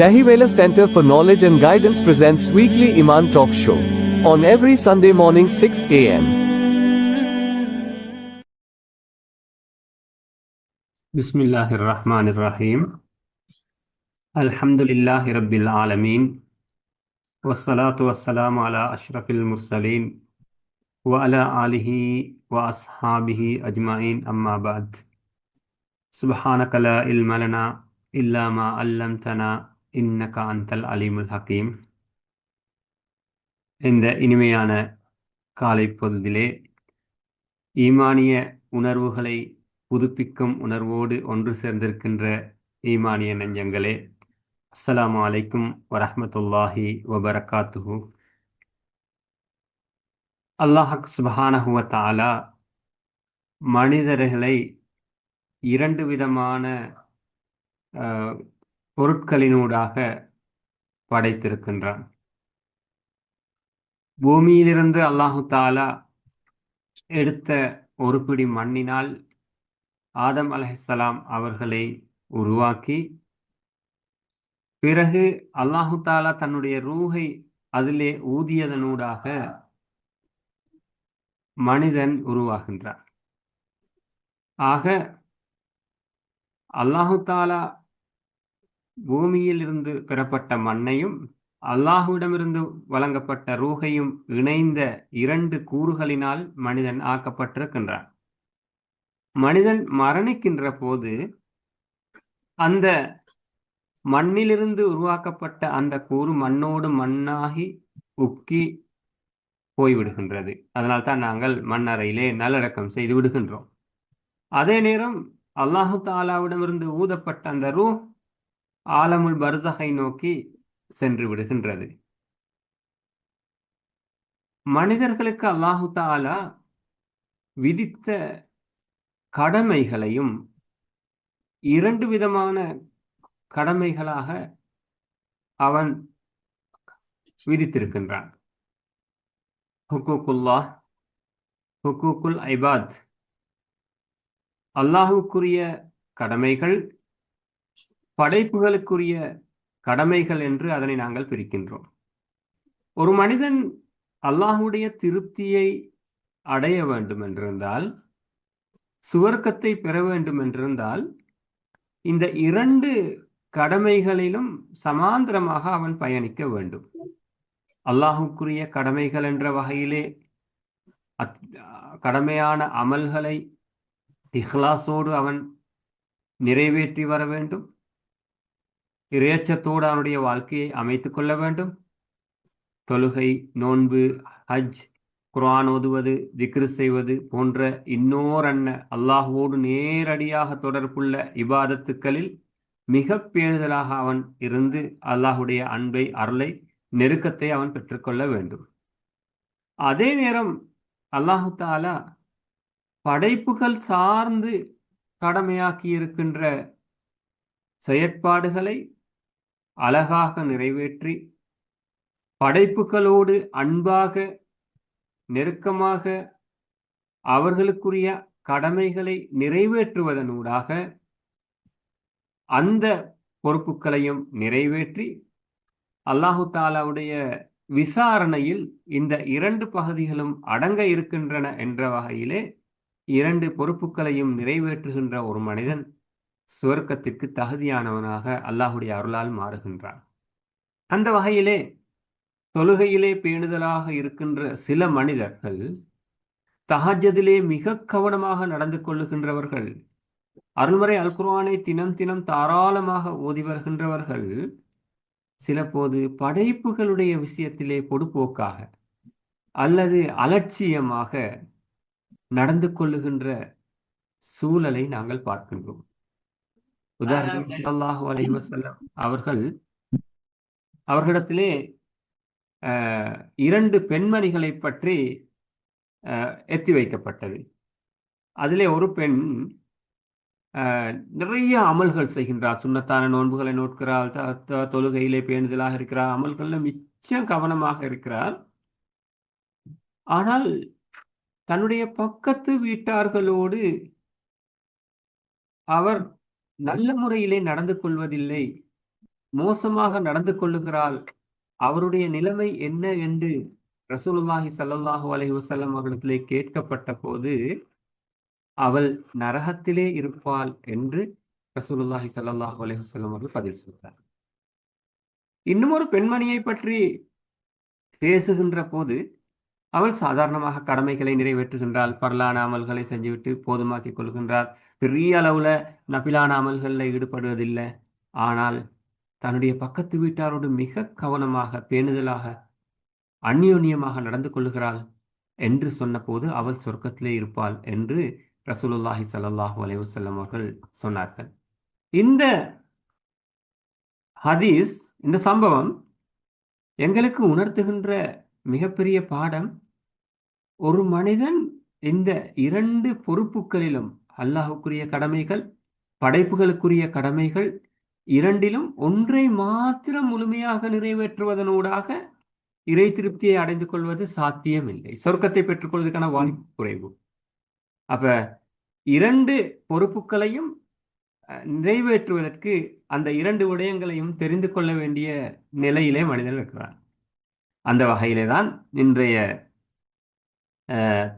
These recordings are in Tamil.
Dahivela Center for Knowledge and Guidance presents weekly Iman Talk Show on every Sunday morning 6 a.m. Bismillahir Rahmanir Rahim. Alhamdulillahi Rabbil Alameen. Wassalatu wassalamu ala ashrafil mursaleen. Wa ala alihi wa ashabihi ajma'in amma ba'd. Subhanaka la ilma lana illa ma 'allamtana innaka antal alimul hakim. இந்த இனிமையான காலை பொழுதிலே ஈமானிய உணர்வுகளை புதுப்பிக்கும் உணர்வோடு ஒன்று சேர்ந்திருக்கின்ற ஈமானிய நெஞ்சங்களே, அஸ்ஸலாமு அலைக்கும் வரஹ்மத்துல்லாஹி வபரகாத்துஹு. அல்லாஹ் சுப்ஹானஹு வ தஆலா மனிதர்களை இரண்டு விதமான பொருட்களினூடாக படைத்திருக்கின்றான். பூமியிலிருந்து அல்லாஹு தஆலா எடுத்த ஒரு பிடி மண்ணினால் ஆதம் அலைஹிஸ்ஸலாம் அவர்களை உருவாக்கி, பிறகு அல்லாஹு தஆலா தன்னுடைய ரூஹை அதிலே ஊதியதனூடாக மனிதன் உருவாகின்றார். ஆக அல்லாஹு தஆலா பூமியில் இருந்து பெறப்பட்ட மண்ணையும் அல்லாஹுவிடமிருந்து வழங்கப்பட்ட ரூஹையும் இணைந்த இரண்டு கூறுகளினால் மனிதன் ஆக்கப்பட்டிருக்கின்றான். மனிதன் மரணிக்கின்ற போது அந்த மண்ணிலிருந்து உருவாக்கப்பட்ட அந்த கூறு மண்ணோடு மண்ணாகி உக்கி போய்விடுகின்றது. அதனால்தான் நாங்கள் மண்ணறையிலே நல்லடக்கம் செய்து விடுகின்றோம். அதே நேரம் அல்லாஹு தஆலாவிடமிருந்து ஊதப்பட்ட அந்த ரூஹ் ஆலமுல் பர்ஸகை நோக்கி சென்று விடுகின்றது. மனிதர்களுக்கு அல்லாஹு தஆலா விதித்த கடமைகளையும் இரண்டு விதமான கடமைகளாக அவன் விதித்திருக்கின்றான். ஹுக்கூக்குல்லாஹ், ஹுக்கூக்குல் இபாத். அல்லாஹுக்குரிய கடமைகள், படைப்புகளுக்குரிய கடமைகள் என்று அதனை நாங்கள் பிரிக்கின்றோம். ஒரு மனிதன் அல்லாஹுடைய திருப்தியை அடைய வேண்டும் என்றிருந்தால், சுவர்க்கத்தை பெற வேண்டும் என்றிருந்தால், இந்த இரண்டு கடமைகளிலும் சமாந்தரமாக அவன் பயணிக்க வேண்டும். அல்லாஹுக்குரிய கடமைகள் என்ற வகையிலே கடமையான அமல்களை இஹ்லாஸோடு அவன் நிறைவேற்றி வர வேண்டும். இறையச்சத்தோடு அவனுடைய வாழ்க்கையை அமைத்துக் கொள்ள வேண்டும். தொழுகை, நோன்பு, ஹஜ், குர்ஆன் ஓதுவது, திக்ரு செய்வது போன்ற இன்னோரன்ன அல்லாஹுவோடு நேரடியாக தொடர்புள்ள இபாதத்துக்களில் மிக பேணுதலாக அவன் இருந்து அல்லாஹுடைய அன்பை, அருளை, நெருக்கத்தை அவன் பெற்றுக்கொள்ள வேண்டும். அதே நேரம் அல்லாஹு தஆலா படைப்புகள் சார்ந்து கடமையாக்கி இருக்கின்ற செயற்பாடுகளை அழகாக நிறைவேற்றி, படைப்புகளோடு அன்பாக நெருக்கமாக அவர்களுக்குரிய கடமைகளை நிறைவேற்றுவதனூடாக அந்த பொறுப்புகளையும் நிறைவேற்றி அல்லாஹு தஆலாவுடைய விசாரணையில் இந்த இரண்டு பகுதிகளும் அடங்க இருக்கின்றன என்ற வகையிலே இரண்டு பொறுப்புகளையும் நிறைவேற்றுகின்ற ஒரு மனிதன் சுவர்க்கத்திற்கு தகுதியானவனாக அல்லாஹுடைய அருளால் மாறுகின்றான். அந்த வகையிலே தொழுகையிலே பேணுதலாக இருக்கின்ற சில மனிதர்கள், தஹஜ்ஜுதிலே மிக கவனமாக நடந்து கொள்ளுகின்றவர்கள், அருள்மறை அல் குர்ஆனை தினம் தினம் தாராளமாக ஓதி வருகின்றவர்கள், சில போது படைப்புகளுடைய விஷயத்திலே பொடுபோக்காக அல்லது அலட்சியமாக நடந்து கொள்ளுகின்ற சூழலை நாங்கள் பார்க்கின்றோம். உதாரணம், ஸல்லல்லாஹு அலைஹி வஸல்லம் அவர்களிடத்திலே இரண்டு பெண்மணிகளை பற்றி எத்தி வைக்கப்பட்டது. அதிலே ஒரு பெண் நிறைய அமல்கள் செய்கின்றார். சுன்னத்தான நோன்புகளை நோட்கிறாள், தொழுகையிலே பேணுதலாக இருக்கிறார், அமல்களில் மிச்சம் கவனமாக இருக்கிறார். ஆனால் தன்னுடைய பக்கத்து வீட்டார்களோடு அவர் நல்ல முறையிலே நடந்து கொள்வதில்லை மோசமாக நடந்து கொள்ளுகிறாள், அவருடைய நிலைமை என்ன என்று ரசூலுல்லாஹி ஸல்லல்லாஹு அலைஹி வஸல்லம் அவர்களிடத்திலே கேட்கப்பட்ட போது, அவள் நரகத்திலே இருப்பாள் என்று ரசூலுல்லாஹி ஸல்லல்லாஹு அலைஹி வஸல்லம் அவர்கள் பதில் சொல்கிறார். இன்னும் ஒரு பெண்மணியை பற்றி பேசுகின்ற போது, அவள் சாதாரணமாக கடமைகளை நிறைவேற்றுகின்றாள், பரலான அமல்களை செஞ்சுவிட்டு போதுமாக்கிக் கொள்கின்றாள், பெரிய அளவுல நபிலான அமல்களில் ஈடுபடுவதில்லை. ஆனால் தன்னுடைய பக்கத்து வீட்டாரோடு மிக கவனமாக, பேணுதலாக, அந்யோன்யமாக நடந்து கொள்ளுகிறாள் என்று சொன்னபோது அவள் சொர்க்கத்திலே இருப்பாள் என்று ரசூலுல்லாஹி ஸல்லல்லாஹு அலைஹி வஸல்லம் அவர்கள் சொன்னார்கள். இந்த ஹதீஸ், இந்த சம்பவம் எங்களுக்கு உணர்த்துகின்ற மிகப்பெரிய பாடம், ஒரு மனிதன் இந்த இரண்டு பொறுப்புகளிலும், அல்லாஹுக்குரிய கடமைகள், படைப்புகளுக்குரிய கடமைகள், இரண்டிலும் ஒன்றை மாத்திரம் முழுமையாக நிறைவேற்றுவதனூடாக இறை திருப்தியை அடைந்து கொள்வது சாத்தியமில்லை. சொர்க்கத்தை பெற்றுக்கொள்வதற்கான வாய்ப்பு குறைவு. அப்ப இரண்டு பொறுப்புகளையும் நிறைவேற்றுவதற்கு அந்த இரண்டு விடயங்களையும் தெரிந்து கொள்ள வேண்டிய நிலையிலே மனிதன் இருக்கிறான். அந்த வகையிலே தான் இன்றைய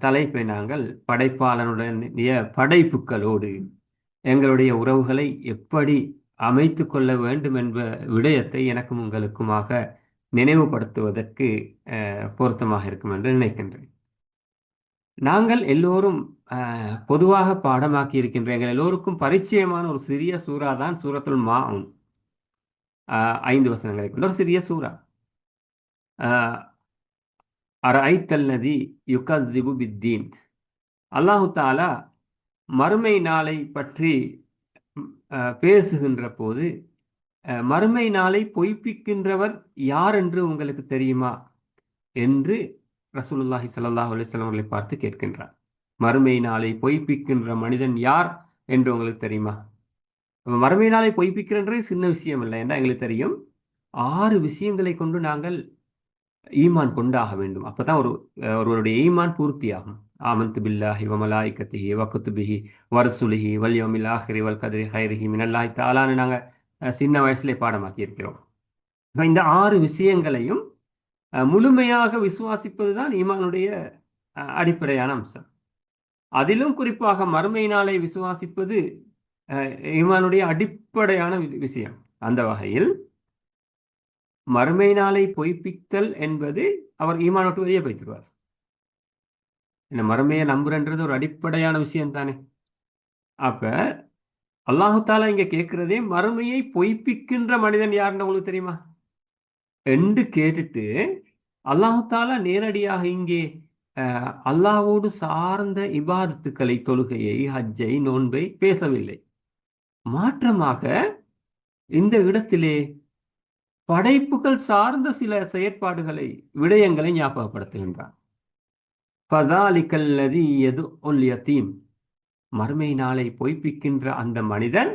தலைப்பை நாங்கள் படைப்பாளனுடைய படைப்புகளோடு எங்களுடைய உறவுகளை எப்படி அமைத்து கொள்ள வேண்டும் என்ற விடயத்தை எனக்கும் உங்களுக்குமாக நினைவுபடுத்துவதற்கு பொருத்தமாக இருக்கும் என்று நினைக்கின்றேன். நாங்கள் எல்லோரும் பொதுவாக பாடமாக்கி இருக்கின்ற எங்கள் எல்லோருக்கும் பரிச்சயமான ஒரு சிறிய சூறா தான் சூரத்துல் மாஊன். 5 வசனங்களை கொண்ட ஒரு சிறிய சூறா. அரஐத்தல்லதி யுகஸ்ஸிபு பித்தீன். அல்லாஹு தஆலா மறுமை நாளை பற்றி பேசுகின்ற போது, மறுமை நாளை பொய்ப்பிக்கின்றவர் யார் என்று உங்களுக்கு தெரியுமா என்று ரசூலுல்லாஹி ஸல்லல்லாஹு அலைஹி வஸல்லம் அவர்களை பார்த்து கேட்கின்றார். மறுமை நாளை பொய்ப்பிக்கின்ற மனிதன் யார் என்று உங்களுக்கு தெரியுமா? மறுமை நாளை பொய்ப்பிக்கின்றதே சின்ன விஷயம் இல்லை என்றால் எங்களுக்கு தெரியும். 6 விஷயங்களை கொண்டு நாங்கள் ஈமான் கொண்டாக வேண்டும். அப்பதான் ஒருவருடைய ஈமான் பூர்த்தியாகும். ஆமன்து பில்லாஹி வ மலாயிகத்திஹி வ குதுபிஹி வ ரசூலிஹி வல் யௌமில் ஆஹிரி வல் கத்ரி கைரிஹி மினல்லாஹி தஆலான்னு நாங்கள் சின்ன வயசுல பாடமாக்கி இருக்கிறோம். இந்த 6 விஷயங்களையும் முழுமையாக விசுவாசிப்பது தான் ஈமானுடைய அடிப்படையான அம்சம். அதிலும் குறிப்பாக மறுமை நாளை விசுவாசிப்பது ஈமானுடைய அடிப்படையான விஷயம். அந்த வகையில் மறுமை நாளை பொய்ப்பித்தல் என்பது அவர் ஈமானோட்டு வெளியே வைத்துருவார். இந்த மறுமையை நம்புறன்றது ஒரு அடிப்படையான விஷயம் தானே. அப்ப அல்லாஹு தாலா இங்க கேட்கிறதே மறுமையை பொய்ப்பிக்கின்ற மனிதன் யாருன்னு உங்களுக்கு தெரியுமா என்று கேட்டுட்டு, அல்லாஹு தாலா நேரடியாக இங்கே அல்லாஹ்வோடு சார்ந்த இபாதத்துக்களை, தொழுகையை, ஹஜ்ஜை, நோன்பை பேசவில்லை. மாற்றமாக இந்த இடத்திலே படைப்புகள் சார்ந்த சில செயற்பாடுகளை, விடயங்களை ஞாபகப்படுத்துகின்றார். ஃபஸாலிகல்லதி யதுஉல் யதீம். மறுமை நாளை பொய்ப்பிக்கின்ற அந்த மனிதன்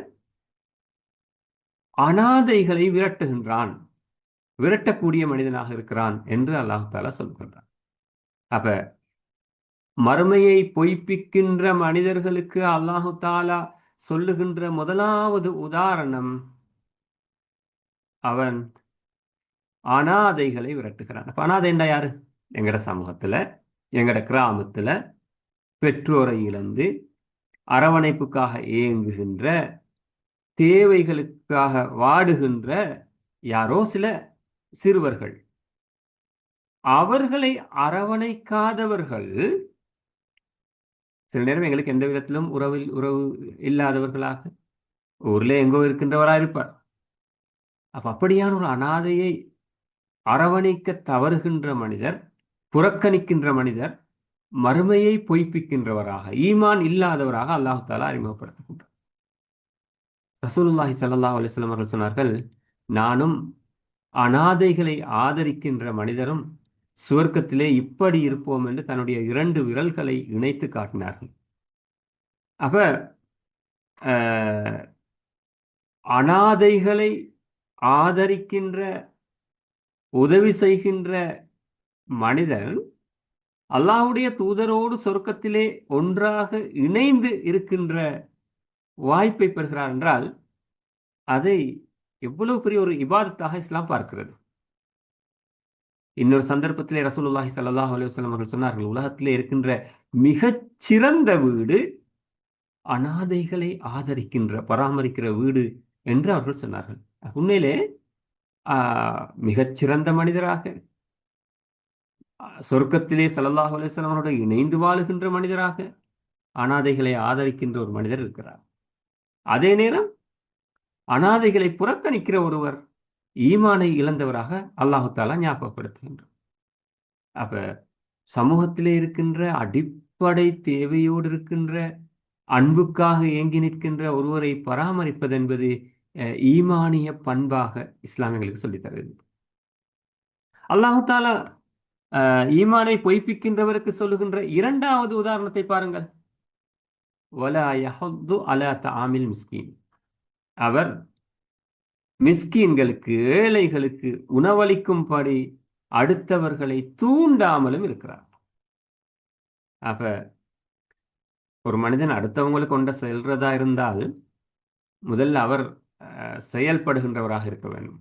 அனாதைகளை விரட்டுகின்றான், விரட்டக்கூடிய மனிதனாக இருக்கிறான் என்று அல்லாஹ் தஆலா சொல்கின்றான். அப்ப மறுமையை பொய்ப்பிக்கின்ற மனிதர்களுக்கு அல்லாஹு தஆலா சொல்லுகின்ற முதலாவது உதாரணம், அவன் அனாதைகளை விரட்டுகிறான். அப்ப அனாதை என்றா யாரு? எங்கட சமூகத்துல, எங்கட கிராமத்துல பெற்றோரை இழந்து அரவணைப்புக்காக ஏங்குகின்ற, தேவைகளுக்காக வாடுகின்ற யாரோ சில சிறுவர்கள், அவர்களை அரவணைக்காதவர்கள், சில நேரம் எங்களுக்கு எந்த விதத்திலும் உறவு இல்லாதவர்களாக ஊர்ல எங்கோ இருக்கின்றவராக இருப்பார். அப்ப அப்படியான ஒரு அனாதையை அரவணைக்க தவறுகின்ற மனிதர், புறக்கணிக்கின்ற மனிதர் மறுமையை பொய்ப்பிக்கின்றவராக, ஈமான் இல்லாதவராக அல்லாஹ் தஆலா அறிமுகப்படுத்துகின்றார். ரசூலுல்லாஹி ஸல்லல்லாஹு அலைஹி வஸல்லம் அவர்கள் சொன்னார்கள், நானும் அனாதைகளை ஆதரிக்கின்ற மனிதரும் சுவர்க்கத்திலே இப்படி இருப்போம் என்று தன்னுடைய 2 விரல்களை இணைத்து காட்டினார்கள். அப்ப அனாதைகளை ஆதரிக்கின்ற, உதவி செய்கின்ற மனிதன் அல்லாஹ்வுடைய தூதரோடு சொர்க்கத்திலே ஒன்றாக இணைந்து இருக்கின்ற வாய்ப்பை பெறுகிறார் என்றால், அதை எவ்வளவு பெரிய ஒரு இபாதத்தாக இஸ்லாம் பார்க்கிறது. இன்னொரு சந்தர்ப்பத்திலே ரசூலுல்லாஹி ஸல்லல்லாஹு அலைஹி வஸல்லம் அவர்கள் சொன்னார்கள், உலகத்திலே இருக்கின்ற மிகச் சிறந்த வீடு அனாதைகளை ஆதரிக்கின்ற பராமரிக்கிற வீடு என்று அவர்கள் சொன்னார்கள். உண்மையிலே மிகச்சிறந்த மனிதராக சொர்க்கத்திலே ஸல்லல்லாஹு அலைஹி வஸல்லம் அவரோடு இணைந்து வாழுகின்ற மனிதராக அனாதைகளை ஆதரிக்கின்ற ஒரு மனிதர் இருக்கிறார். அதே நேரம் அனாதைகளை புறக்கணிக்கிற ஒருவர் ஈமானை இழந்தவராக அல்லாஹு தாலா ஞாபகப்படுத்துகின்றார். அப்ப சமூகத்திலே இருக்கின்ற அடிப்படை தேவையோடு இருக்கின்ற அன்புக்காக ஏங்கி நிற்கின்ற ஒருவரை பராமரிப்பது என்பது ஈமானிய பண்பாக இஸ்லாமியர்களுக்கு சொல்லித் தருது. அல்லாஹு தாலா ஈமானை பொய்ப்பிக்கின்றவருக்கு சொல்லுகின்ற இரண்டாவது உதாரணத்தை பாருங்கள். வலா யஹுத்து அலா தஆமில் மிஸ்கீன். அவர் மிஸ்கீன்களுக்கு, ஏழைகளுக்கு உணவளிக்கும்படி அடுத்தவர்களை தூண்டாமலும் இருக்கிறார். அப்ப ஒரு மனிதன் அடுத்தவங்களுக்கு கொண்ட செல்றதா இருந்தால் முதல்ல அவர் செயல்படுகின்றவராக இருக்க வேண்டும்.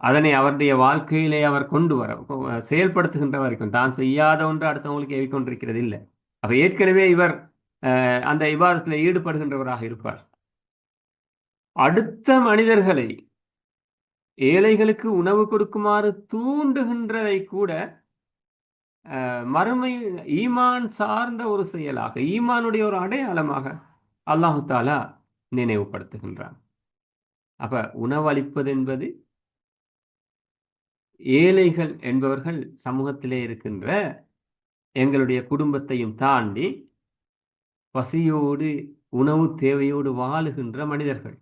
அதனை அவருடைய வாழ்க்கையிலே அவர் கொண்டு வர செயல்படுத்துகின்ற வரைக்கும் தான் செய்யாத ஒன்று அடுத்தவங்களுக்கு ஏவிக்கொண்டிருக்கிறது இல்லை. அப்ப ஏற்கனவே இவர் அந்த இபாதத்தில் ஈடுபடுகின்றவராக இருப்பார். அடுத்த மனிதர்களை ஏழைகளுக்கு உணவு கொடுக்குமாறு தூண்டுகின்றதை கூட மறுமை ஈமான் சார்ந்த ஒரு செயலாக, ஈமானுடைய ஒரு அடையாளமாக அல்லாஹு தாலா நினைவுபடுத்துகின்றான். அப்ப உணவளிப்பது என்பது ஏழைகள் என்பவர்கள் சமூகத்திலே இருக்கின்ற எங்களுடைய குடும்பத்தையும் தாண்டி பசியோடு உணவு தேவையோடு வாழுகின்ற மனிதர்கள்.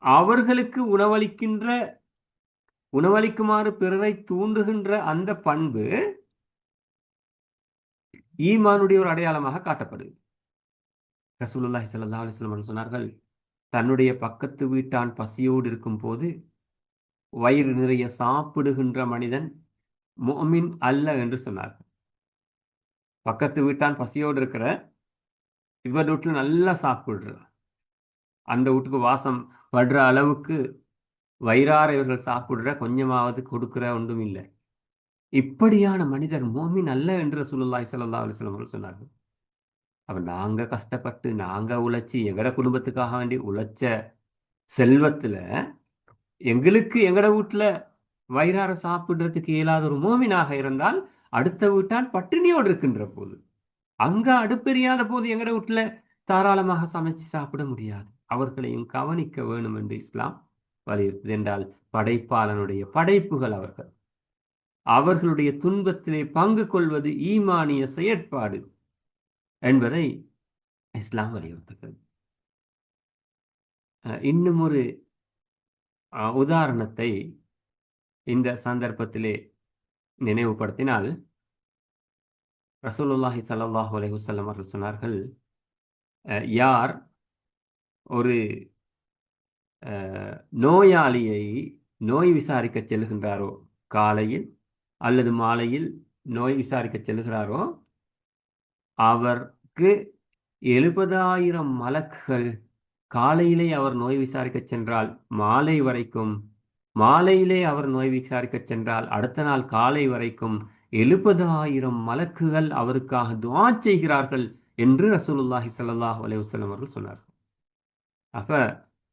அவர்களுக்கு உணவளிக்குமாறு பிறரை தூண்டுகின்ற அந்த பண்பு ஈமானுடைய ஒரு அடையாளமாக காட்டப்படுது. ரசூலுல்லாஹி ஸல்லல்லாஹு அலைஹி வஸல்லம் சொன்னார்கள், தன்னுடைய பக்கத்து வீட்டான் பசியோடு இருக்கும் போது வயிறு நிறைய சாப்பிடுகின்ற மனிதன் முஃமின் அல்ல என்று சொன்னார்கள். பக்கத்து வீட்டான் பசியோடு இருக்கிற இவர் வீட்டில் நல்லா சாப்பிடுற, அந்த வீட்டுக்கு வாசம் படுற அளவுக்கு வயிறார இவர்கள் சாப்பிடுற, கொஞ்சமாவது கொடுக்கிற ஒன்றும் இல்லை. இப்படியான மனிதர் முஃமின் அல்ல என்று ரசூலுல்லாஹி ஸல்லல்லாஹு அலைஹி வஸல்லம் சொன்னார்கள். அப்ப நாங்க கஷ்டப்பட்டு நாங்க உழைச்சி எங்கட குடும்பத்துக்காக வேண்டி உழைச்ச செல்வத்துல எங்களுக்கு எங்கட வீட்டுல வயிறார சாப்பிடுறதுக்கு இயலாத ஒரு முஃமினாக இருந்தால் அடுத்த வீட்டான் பட்டினியோடு இருக்கின்ற போது, அங்க அடுப்பெரியாத போது எங்கட வீட்டுல தாராளமாக சமைச்சு சாப்பிட முடியாது. அவர்களையும் கவனிக்க வேணும் என்று இஸ்லாம் வலியுறுத்தது. என்றால் படைப்பாளனுடைய படைப்புகள் அவர்களுடைய துன்பத்திலே பங்கு கொள்வது ஈமானிய செயற்பாடு என்பதை இஸ்லாம் வலியுறுத்துகிறது. இன்னும் ஒரு உதாரணத்தை இந்த சந்தர்ப்பத்திலே நினைவுபடுத்தினால், ரசூலுல்லாஹி ஸல்லல்லாஹு அலைஹி வஸல்லம் அவர்கள் சொன்னார்கள், யார் ஒரு நோயாளியை நோய் விசாரிக்க செல்கின்றாரோ, காலையில் அல்லது மாலையில் நோய் விசாரிக்க செல்கிறாரோ, அவருக்கு 70,000 மலக்குகள் காலையிலே அவர் நோய் விசாரிக்க சென்றால் மாலை வரைக்கும், மாலையிலே அவர் நோய் விசாரிக்க சென்றால் அடுத்த நாள் காலை வரைக்கும் 70,000 மலக்குகள் அவருக்காக துஆ செய்கிறார்கள் என்று ரசூலுல்லாஹி ஸல்லல்லாஹு அலைஹி வஸல்லம் அவர்கள் சொன்னார்கள். அப்ப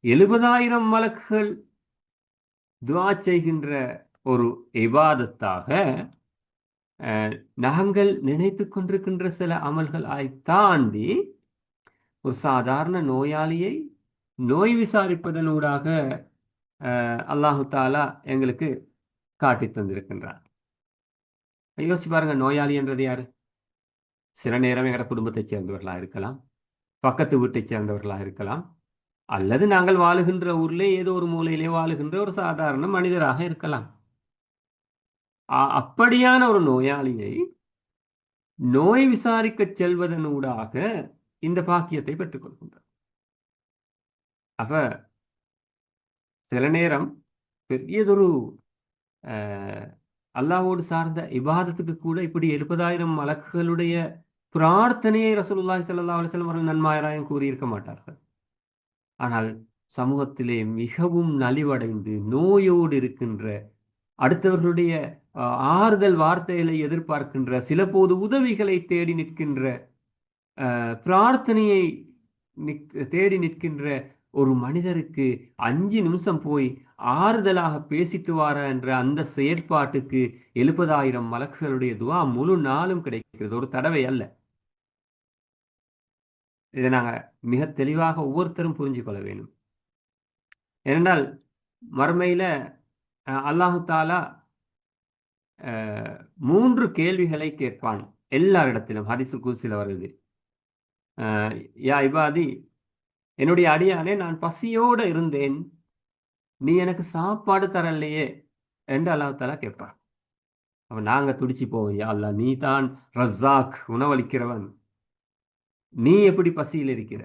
70,000 மலக்குகள் துஆ செய்கின்ற ஒரு இபாதத்தாக நாங்கள் நினைத்து கொண்டிருக்கின்ற சில அமல்கள் தாண்டி ஒரு சாதாரண நோயாளியை நோய் விசாரிப்பதனூடாக அல்லாஹு தாலா எங்களுக்கு காட்டி தந்திருக்கின்றார். யோசிச்சு பாருங்க, நோயாளி என்றது யாரு? சில நேரம் எங்களோட குடும்பத்தைச் சேர்ந்தவர்களாக இருக்கலாம், பக்கத்து வீட்டைச் சேர்ந்தவர்களாக இருக்கலாம், அல்லது நாங்கள் வாழுகின்ற ஊர்ல ஏதோ ஒரு மூலையிலே வாழுகின்ற ஒரு சாதாரண மனிதராக இருக்கலாம். அப்படியான ஒரு நோயாளியை நோய் விசாரிக்க செல்வதனூடாக இந்த பாக்கியத்தை பெற்றுக் கொள்கின்றார். அப்ப சில நேரம் பெரியதொரு அல்லாஹ்வோடு சார்ந்த இபாதத்துக்கு கூட இப்படி 70,000 மலக்குகளுடைய பிரார்த்தனையை ரசூலுல்லாஹி ஸல்லல்லாஹு அலைஹி வஸல்லம் அவர்கள் நன்மாராயம் கூறியிருக்க மாட்டார்கள். ஆனால் சமூகத்திலே மிகவும் நலிவடைந்து நோயோடு இருக்கின்ற, அடுத்தவர்களுடைய ஆறுதல் வார்த்தைகளை எதிர்பார்க்கின்ற, சில போது உதவிகளை தேடி நிற்கின்ற, பிரார்த்தனையை தேடி நிற்கின்ற ஒரு மனிதருக்கு 5 நிமிஷம் போய் ஆறுதலாக பேசிட்டு வார என்ற அந்த செயற்பாட்டுக்கு 70,000 மலக்குகளுடைய துவா முழு நாளும் கிடைக்கிறது, ஒரு தடவை அல்ல. இதை நாங்கள் மிக தெளிவாக ஒவ்வொருத்தரும் புரிஞ்சு கொள்ள வேண்டும். ஏனென்றால் மறுமையில அல்லாஹு தாலா 3 கேள்விகளை கேட்பான் எல்லாரிடத்திலும். ஹதீஸுல் குத்ஸில வருது, யா இபாதி, என்னுடைய அடியானே, நான் பசியோடு இருந்தேன், நீ எனக்கு சாப்பாடு தரலையே என்று அல்லாஹ் தாலா கேட்பான். அப்ப நாங்க துடிச்சு போவோம், யா அல்லாஹ், நீ தான் ரஸாக், உணவளிக்கிறவன், நீ எப்படி பசியில் இருக்கிற,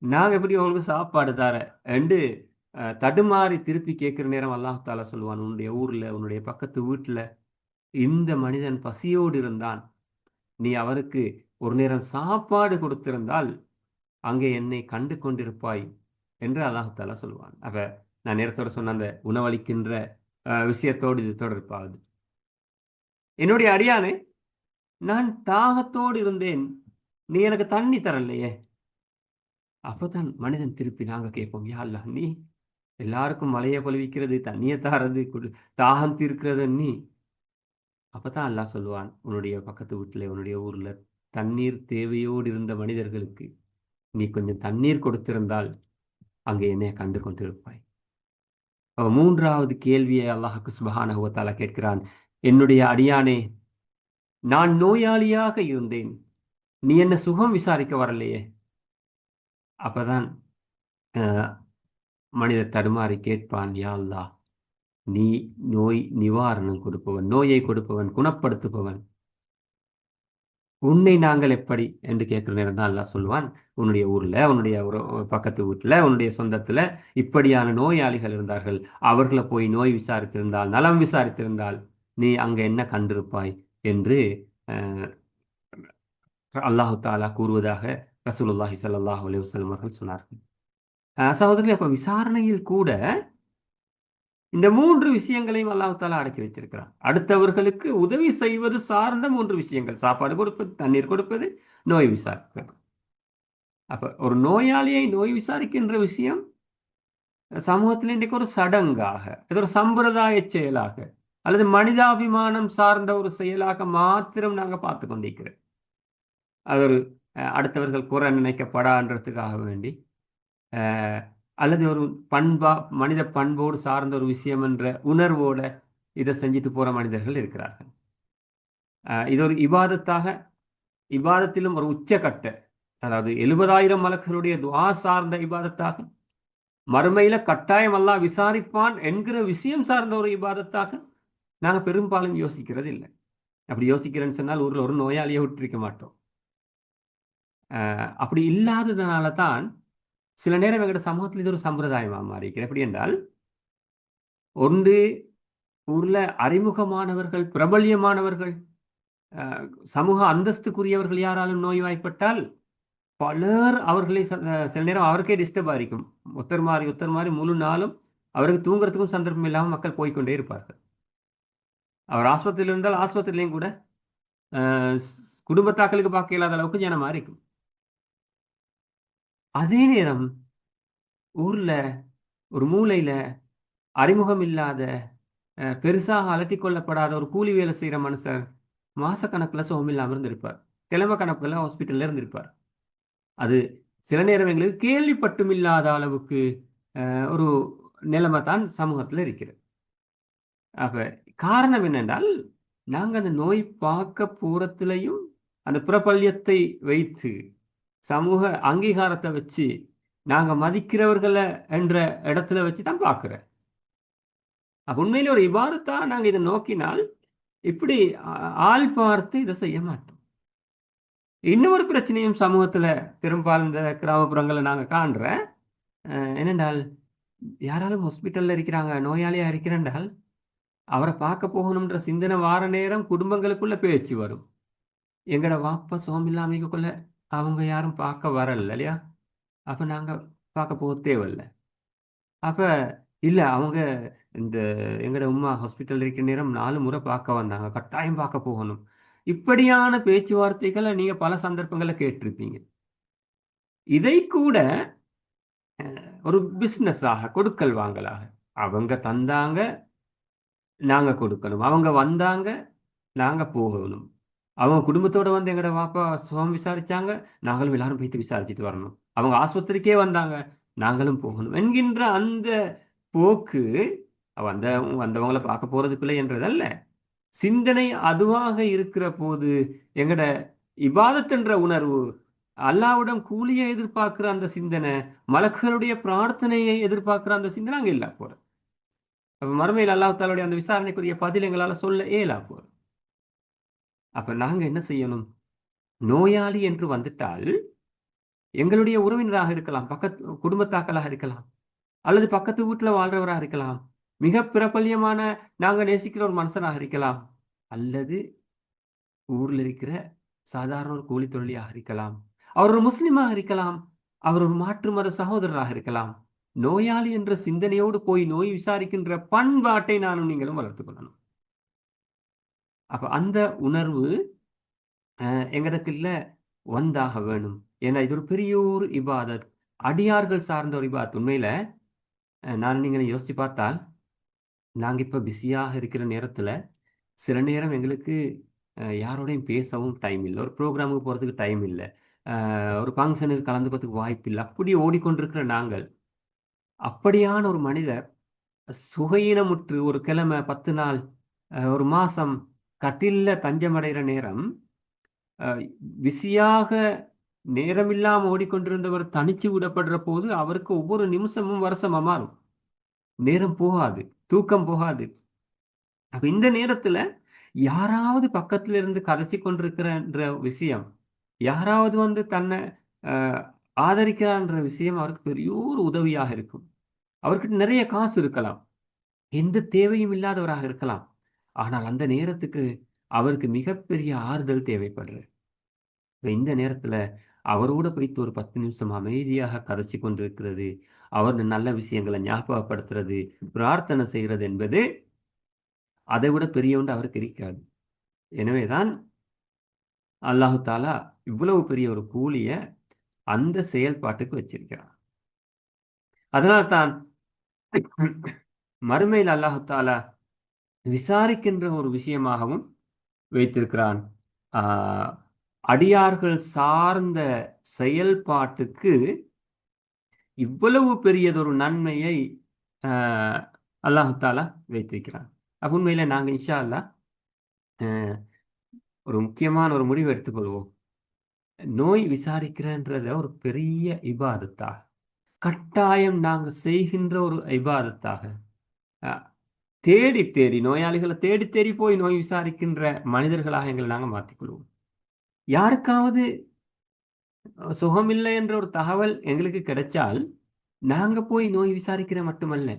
நாங்க எப்படி உங்களுக்கு சாப்பாடு தர என்று தடுமாறி திருப்பி கேட்கிற நேரம் அல்லாஹ் தாலா சொல்லுவான், உன்னுடைய ஊர்ல, உன்னுடைய பக்கத்து வீட்டுல இந்த மனிதன் பசியோடு இருந்தான், நீ அவருக்கு ஒரு நேரம் சாப்பாடு கொடுத்திருந்தால் அங்கே என்னை கண்டு கொண்டிருப்பாய் என்று அல்லாஹ் தாலா சொல்லுவான். அப்ப நான் நேரத்தோட சொன்ன அந்த உணவளிக்கின்ற விஷயத்தோடு இது தொடர்பாகுது. என்னுடைய அடியானே, நான் தாகத்தோடு இருந்தேன், நீ எனக்கு தண்ணி தரலையே. அப்பதான் மனிதன் திருப்பி நாங்க கேட்போம், யா அல்லாஹ், நீ எல்லாருக்கும் மழையை பொழிவிக்கிறது, தண்ணியை தாரது, தாகம் தீர்க்கிறது நீ. அப்பதான் அல்லாஹ் சொல்லுவான், உன்னுடைய பக்கத்து வீட்டுல, உன்னுடைய ஊர்ல தண்ணீர் தேவையோடு இருந்த மனிதர்களுக்கு நீ கொஞ்சம் தண்ணீர் கொடுத்திருந்தால் அங்கே என்னை கண்டு கொண்டிருப்பாய். 3வது கேள்வியை அல்லாஹ்வுக்கு சுப்ஹானஹு வ தஆலா கேட்கிறான், என்னுடைய அடியானே, நான் நோயாளியாக இருந்தேன், நீ என்ன சுகம் விசாரிக்க வரலையே. அப்பதான் மனிதர் தடுமாறி கேட்பான், யா அல்லாஹ், நீ நோய் நிவாரணம் கொடுப்பவன், நோயை கொடுப்பவன், குணப்படுத்துபவன், உன்னை நாங்கள் எப்படி என்று கேட்கிற நேரம் தான் அல்லாஹ் சொல்லுவான், உன்னுடைய ஊர்ல, உன்னுடைய பக்கத்து வீட்டுல, உன்னுடைய சொந்தத்துல இப்படியான நோயாளிகள் இருந்தார்கள், அவர்களை போய் நோய் விசாரித்திருந்தால், நலம் விசாரித்திருந்தால் நீ அங்க என்ன கண்டிருப்பாய் என்று அல்லாஹு தாலா கூறுவதாக ரசூலுல்லாஹி ஸல்லல்லாஹு அலைஹி வஸல்லம் அவர்கள் சொன்னார்கள். சகோதரர்களே, அப்ப விசாரணையில் கூட இந்த 3 விஷயங்களையும் அல்லாஹ் தாலா அடக்கி வைத்திருக்கிறார். அடுத்தவர்களுக்கு உதவி செய்வது சார்ந்த 3 விஷயங்கள்: சாப்பாடு கொடுப்பது, தண்ணீர் கொடுப்பது, நோய் விசாரிப்பது. அப்ப ஒரு நோயாளியை நோய் விசாரிக்கின்ற விஷயம் சமூகத்தில் இன்றைக்கு ஒரு சடங்காக, இது ஒரு சம்பிரதாய செயலாக, அல்லது மனிதாபிமானம் சார்ந்த ஒரு செயலாக மாத்திரம் நாங்கள் பார்த்து கொண்டிருக்கிறோம். அது ஒரு அடுத்தவர்கள் குறை நினைக்கப்படான்றதுக்காக வேண்டி, அல்லது ஒரு மனித பண்போடு சார்ந்த ஒரு விஷயம் என்ற உணர்வோட இதை செஞ்சுட்டு போற மனிதர்கள் இருக்கிறார்கள். இது ஒரு இபாதத்தாக, இபாதத்திலும் ஒரு உச்சக்கட்ட, அதாவது 70,000 மலக்குகளுடைய துஆ சார்ந்த இபாதத்தாக, மறுமையில கட்டாயம் அல்லாஹ் விசாரிப்பான் என்கிற விஷயம் சார்ந்த ஒரு இபாதத்தாக நாங்கள் பெரும்பாலும் யோசிக்கிறது இல்லை. அப்படி யோசிக்கிறேன்னு சொன்னால் ஊரில் ஒரு நோயாளியை விட்டுருக்க மாட்டோம். அப்படி இல்லாததுனால தான் சில நேரம் எங்களோட சமூகத்தில் இது ஒரு சம்பிரதாயமாக மாறிக்கிறது. எப்படி என்றால், ஒன்று ஊரில் அறிமுகமானவர்கள், பிரபல்யமானவர்கள், சமூக அந்தஸ்துக்குரியவர்கள் யாராலும் நோய்வாய்ப்பட்டால் பலர் அவர்களை சில நேரம் அவருக்கே டிஸ்டர்பாக இருக்கும். ஒருத்தர் மாறி முழு நாளும் அவருக்கு தூங்குறதுக்கும் சந்தர்ப்பம் இல்லாமல் மக்கள் போய்கொண்டே இருப்பார்கள். அவர் ஆஸ்பத்திரியில் இருந்தால் ஆஸ்பத்திரிலையும் கூட குடும்பத்தாக்களுக்கு பார்க்க இல்லாத அளவுக்கு ஜனமாக இருக்கும். அதே நேரம் ஊர்ல ஒரு மூலையில அறிமுகம் இல்லாத, பெருசாக அலட்டிக் கொள்ளப்படாத ஒரு கூலி வேலை செய்யற மனுஷர் மாசக்கணக்கில் சுகம் இல்லாமல் இருந்திருப்பார், கிழமை கணக்குல ஹாஸ்பிட்டல்ல இருந்திருப்பார். அது சில நேரம் எங்களுக்கு கேள்விப்பட்டும் இல்லாத அளவுக்கு ஒரு நிலைமை தான் சமூகத்தில் இருக்கிறது. அப்ப காரணம் என்னென்றால், நாங்க அந்த நோய் பார்க்க போறதுலையும் அந்த பிரபல்யத்தை வைத்து, சமூக அங்கீகாரத்தை வச்சு, நாங்க மதிக்கிறவர்களை என்ற இடத்துல வச்சு தான் பார்க்கிறேன். உண்மையில ஒரு இபாதத்தா நாங்க இதை நோக்கினால் இப்படி ஆள் பார்த்து இதை செய்ய மாட்டோம். இன்னொரு பிரச்சனையும் சமூகத்துல பெரும்பாலும் இந்த கிராமப்புறங்களை நாங்க காண்ற என்னென்றால், யாராலும் ஹாஸ்பிட்டல்ல இருக்கிறாங்க, நோயாளியா இருக்கிறால் அவரை பார்க்க போகணும்ன்ற சிந்தனை வார நேரம் குடும்பங்களுக்குள்ள பேச்சு வரும். எங்கட வாப்பா சுகம் இல்லாமைக்குள்ள அவங்க யாரும் பார்க்க வரல இல்லையா, அப்ப நாங்க பார்க்க போக தேவையில்லை. அப்ப இல்ல அவங்க இந்த எங்கட உம்மா ஹாஸ்பிட்டல் இருக்கிற நேரம் 4 முறை பார்க்க வந்தாங்க, கட்டாயம் பார்க்க போகணும். இப்படியான பேச்சுவார்த்தைகளை நீங்க பல சந்தர்ப்பங்கள்ல கேட்டிருப்பீங்க. இதை கூட ஒரு பிசினஸாக கொடுக்கல் வாங்கலாக அவங்க தந்தாங்க, நாங்க கொடுக்கணும். அவங்க வந்தாங்க, நாங்க போகணும். அவங்க குடும்பத்தோட வந்து எங்கட வாப்பா சுகம் விசாரிச்சாங்க, நாங்களும் எல்லாரும் போயிட்டு விசாரிச்சுட்டு வரணும். அவங்க ஆஸ்பத்திரிக்கே வந்தாங்க, நாங்களும் போகணும் என்கின்ற அந்த போக்கு வந்த வந்தவங்கள பார்க்க போறது பிள்ளை என்றதல்ல. சிந்தனை அதுவாக இருக்கிற போது எங்கட இபாதத் என்ற உணர்வு, அல்லாஹ்விடம் கூலியை எதிர்பார்க்கிற அந்த சிந்தனை, மலக்குகளுடைய பிரார்த்தனையை எதிர்பார்க்கிற அந்த சிந்தனை அங்க இல்ல போற. அப்ப மறுமையில் அல்லாஹ் தஆலாவுடைய அந்த விசாரணைக்குரிய பதில் எங்களால சொல்ல இயலா போற. அப்ப நாங்க என்ன செய்யணும்? நோயாளி என்று வந்துட்டால் எங்களுடைய உறவினராக இருக்கலாம், பக்கத்து குடும்பத்தாக்களாக இருக்கலாம், அல்லது பக்கத்து வீட்டுல வாழ்றவராக இருக்கலாம், மிக பிரபல்யமான நாங்க நேசிக்கிற ஒரு மனுஷனாக இருக்கலாம், அல்லது ஊர்ல இருக்கிற சாதாரண ஒரு கூலி தொழிலாக இருக்கலாம், அவர் ஒரு முஸ்லிமாக இருக்கலாம், அவர் ஒரு மாற்று மத சகோதரராக இருக்கலாம். நோயாளி என்ற சிந்தனையோடு போய் நோய் விசாரிக்கின்ற பண்பாட்டை நானும் நீங்களும் வளர்த்துக் கொள்ளணும். அப்ப அந்த உணர்வு எங்கடத்துல வந்தாக வேணும். ஏன்னா இது ஒரு பெரிய ஒரு இபாதத், அடியார்கள் சார்ந்த ஒரு இபாதத். உண்மையில நான் நீங்களும் யோசிச்சு பார்த்தால், நாங்க இப்ப பிஸியாக இருக்கிற நேரத்துல சில நேரம் எங்களுக்கு யாரோடையும் பேசவும் டைம் இல்ல. ஒரு ப்ரோகிராமுக்கு போறதுக்கு டைம் இல்ல. ஒரு ஃபங்ஷனுக்கு கலந்துக்கிறதுக்கு வாய்ப்பு இல்ல. அப்படி ஓடிக்கொண்டிருக்கிற நாங்கள், அப்படியான ஒரு மனிதர் சுகையீனமுற்று ஒரு கிழமை, 10 நாள், ஒரு மாசம் கட்டில்ல தஞ்சமடைகிற நேரம், பிஸியாக நேரமில்லாம ஓடிக்கொண்டிருந்தவர் தனிச்சு விடப்படுற போது அவருக்கு ஒவ்வொரு நிமிஷமும் வருஷமா மாறும். நேரம் போகாது, தூக்கம் போகாது. அப்ப இந்த நேரத்துல யாராவது பக்கத்துல இருந்து கதைச்சு கொண்டிருக்கிறன்ற விஷயம், யாராவது வந்து தன்னை ஆதரிக்கிறான்ற விஷயம் அவருக்கு பெரிய ஒரு உதவியாக இருக்கும். அவர்கிட்ட நிறைய காசு இருக்கலாம், எந்த தேவையும் இல்லாதவராக இருக்கலாம், ஆனால் அந்த நேரத்துக்கு அவருக்கு மிகப்பெரிய ஆறுதல் தேவைப்படுறது. இந்த நேரத்துல அவரோட போயிட்டு ஒரு 10 நிமிஷம் அமைதியாக கதைச்சு கொண்டிருக்கிறது, அவர் நல்ல விஷயங்களை ஞாபகப்படுத்துறது, பிரார்த்தனை செய்கிறது என்பது அதை விட பெரிய ஒன்று அவருக்கு இருக்காது. எனவேதான் அல்லாஹு தாலா இவ்வளவு பெரிய ஒரு கூலிய அந்த செயல்பாட்டுக்கு வச்சிருக்கிறான். அதனால்தான் மறுமையில் அல்லாஹு தாலா விசாரிக்கின்ற ஒரு விஷயமாகவும் வைத்திருக்கிறான். அடியார்கள் சார்ந்த செயல்பாட்டுக்கு இவ்வளவு பெரியதொரு நன்மையை அல்லாஹு தாலா வைத்திருக்கிறான். உண்மையில நாங்க இன்ஷா அல்லாஹ் ஒரு முக்கியமான ஒரு முடிவு எடுத்துக்கொள்வோம். நோய் விசாரிக்கிறன்றத ஒரு பெரிய இபாதத்தாக, கட்டாயம் நாங்க செய்கின்ற ஒரு இபாதத்தாக, தேடி தேடி நோயாளிகளை தேடி தேடி போய் நோய் விசாரிக்கின்ற மனிதர்களாக எங்களை நாங்கள் மாற்றிக்கொள்வோம். யாருக்காவது சுகமில்லை என்ற ஒரு தகவல் எங்களுக்கு கிடைச்சால் நாங்க போய் நோய் விசாரிக்கிற மட்டுமல்ல,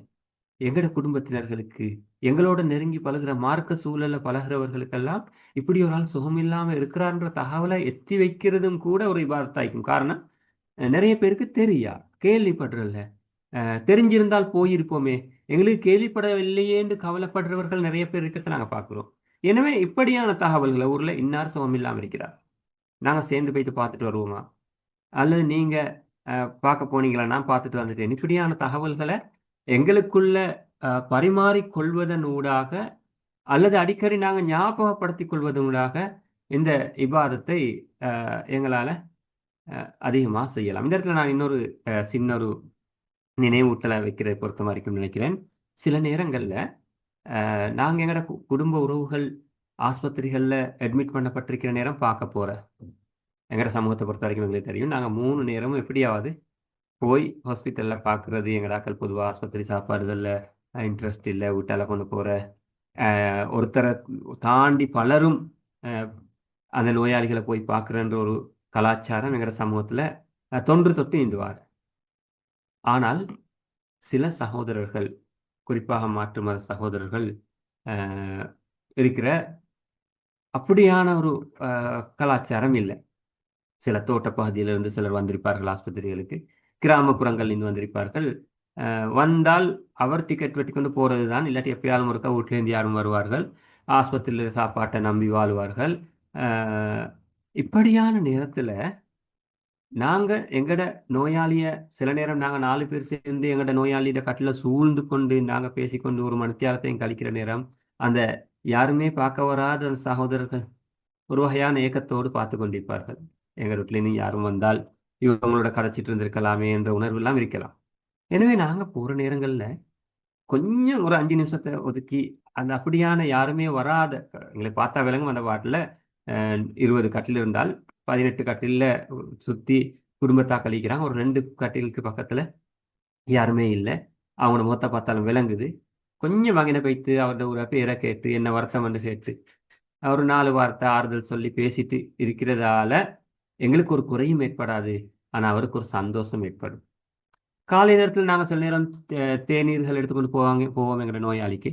எங்கட குடும்பத்தினர்களுக்கு, எங்களோட நெருங்கி பழகுற மார்க்க சூழல பழகிறவர்களுக்கெல்லாம் இப்படி ஒரு ஆள் சுகமில்லாம இருக்கிறான்ற தகவலை எத்தி வைக்கிறதும் கூட ஒரு இபாதத்தாய்க்கும். காரணம், நிறைய பேருக்கு தெரியா, கேள்விப்படுறல. தெரிஞ்சிருந்தால் போயிருப்போமே, எங்களுக்கு கேள்விப்படவில்லையேன்னு கவலைப்படுறவர்கள் நிறைய பேர் இருக்கிறத நாங்க பார்க்கிறோம். எனவே இப்படியான தகவல்களை ஊர்ல இன்னார் சுகம் இல்லாம இருக்கிறார், நாங்க சேர்ந்து போயிட்டு பார்த்துட்டு வருவோமா, அல்லது நீங்க பார்க்க போனீங்களா, நான் பார்த்துட்டு வந்துட்டேன், இப்படியான தகவல்களை எங்களுக்குள்ள பரிமாறிக் கொள்வதன் ஊடாக அல்லது அடிக்கடி நாங்கள் ஞாபகப்படுத்திக் கொள்வதன் ஊடாக இந்த இபாதத்தை எங்களால அதிகமாக செய்யலாம். இந்த இடத்துல நான் இன்னொரு சின்ன ஒரு நினைவூட்டலை வைக்கிறதை பொறுத்த வரைக்கும் நினைக்கிறேன். சில நேரங்கள்ல நாங்கள் எங்களோட குடும்ப உறவுகள் ஆஸ்பத்திரிகளில் அட்மிட் பண்ணப்பட்டிருக்கிற நேரம் பார்க்க போற எங்களோட சமூகத்தை பொறுத்த வரைக்கும் எங்களுக்கு தெரியும், நாங்கள் 3 நேரமும் எப்படியாவது போய் ஹாஸ்பிட்டலில் பார்க்குறது. எங்கடாக்கள் பொதுவாக ஆஸ்பத்திரி சாப்பாடுகளில் இன்ட்ரெஸ்ட் இல்லை, வீட்டால் கொண்டு போகிற ஒருத்தரை தாண்டி பலரும் அந்த நோயாளிகளை போய் பார்க்குறன்ற ஒரு கலாச்சாரம் எங்களோட சமூகத்தில் தொன்று தொட்டு இந்துவார். ஆனால் சில சகோதரர்கள், குறிப்பாக மாற்று மத சகோதரர்கள் இருக்கிற அப்படியான ஒரு கலாச்சாரம் இல்லை. சில தோட்ட பகுதியிலிருந்து சிலர் வந்திருப்பார்கள் ஆஸ்பத்திரிகளுக்கு. கிராமப்புறங்கள்லேருந்து வந்திருப்பார்கள். வந்தால் அவர் டிக்கெட் வெட்டி கொண்டு போகிறது தான், இல்லாட்டி எப்பயாலும் ஒருக்கா வீட்டிலேருந்து யாரும் வருவார்கள், ஆஸ்பத்திரியில் சாப்பாட்டை நம்பி வாழ்வார்கள். அஹ், இப்படியான நேரத்தில் நாங்கள் எங்கட நோயாளிய சில நேரம் நாங்கள் 4 பேர் சேர்ந்து எங்கட நோயாளியிட கட்டில சூழ்ந்து கொண்டு நாங்கள் பேசிக்கொண்டு ஒரு மணித்தியாலத்தையும் கழிக்கிற நேரம், அந்த யாருமே பார்க்க வராத அந்த சகோதரர்கள் ஒரு வகையான ஏக்கத்தோடு பார்த்து கொண்டிருப்பார்கள். எங்கள் வீட்டிலேருந்து யாரும் வந்தால் இவங்களோட கதைச்சிட்டு இருந்திருக்கலாமே என்ற உணர்வு எல்லாம் இருக்கலாம். எனவே நாங்கள் போகிற நேரங்களில் கொஞ்சம் ஒரு 5 நிமிஷத்தை ஒதுக்கி அந்த அப்படியான யாருமே வராத, எங்களை பார்த்தா விளங்கும் அந்த வார்டில் 20 கட்டில் இருந்தால் 18 கட்டிலில் சுற்றி குடும்பத்தா கழிக்கிறாங்க. ஒரு 2 கட்டிலுக்கு பக்கத்தில் யாருமே இல்லை. அவங்களோட முகத்தை பார்த்தாலும் விளங்குது. கொஞ்சம் வங்கின வைத்து அவரோட ஒரு பேரை கேட்டு என்ன வருத்தம் என்று கேட்டு ஒரு 4 வார்த்தை ஆறுதல் சொல்லி பேசிட்டு இருக்கிறதால எங்களுக்கு ஒரு குறையும் ஏற்படாது. ஆனால் அவருக்கு ஒரு சந்தோஷம் ஏற்படும். காலை நேரத்தில் நாங்கள் சில நேரம் தேநீர்கள் எடுத்துக்கொண்டு போவோம் எங்கிற நோயாளிக்கு.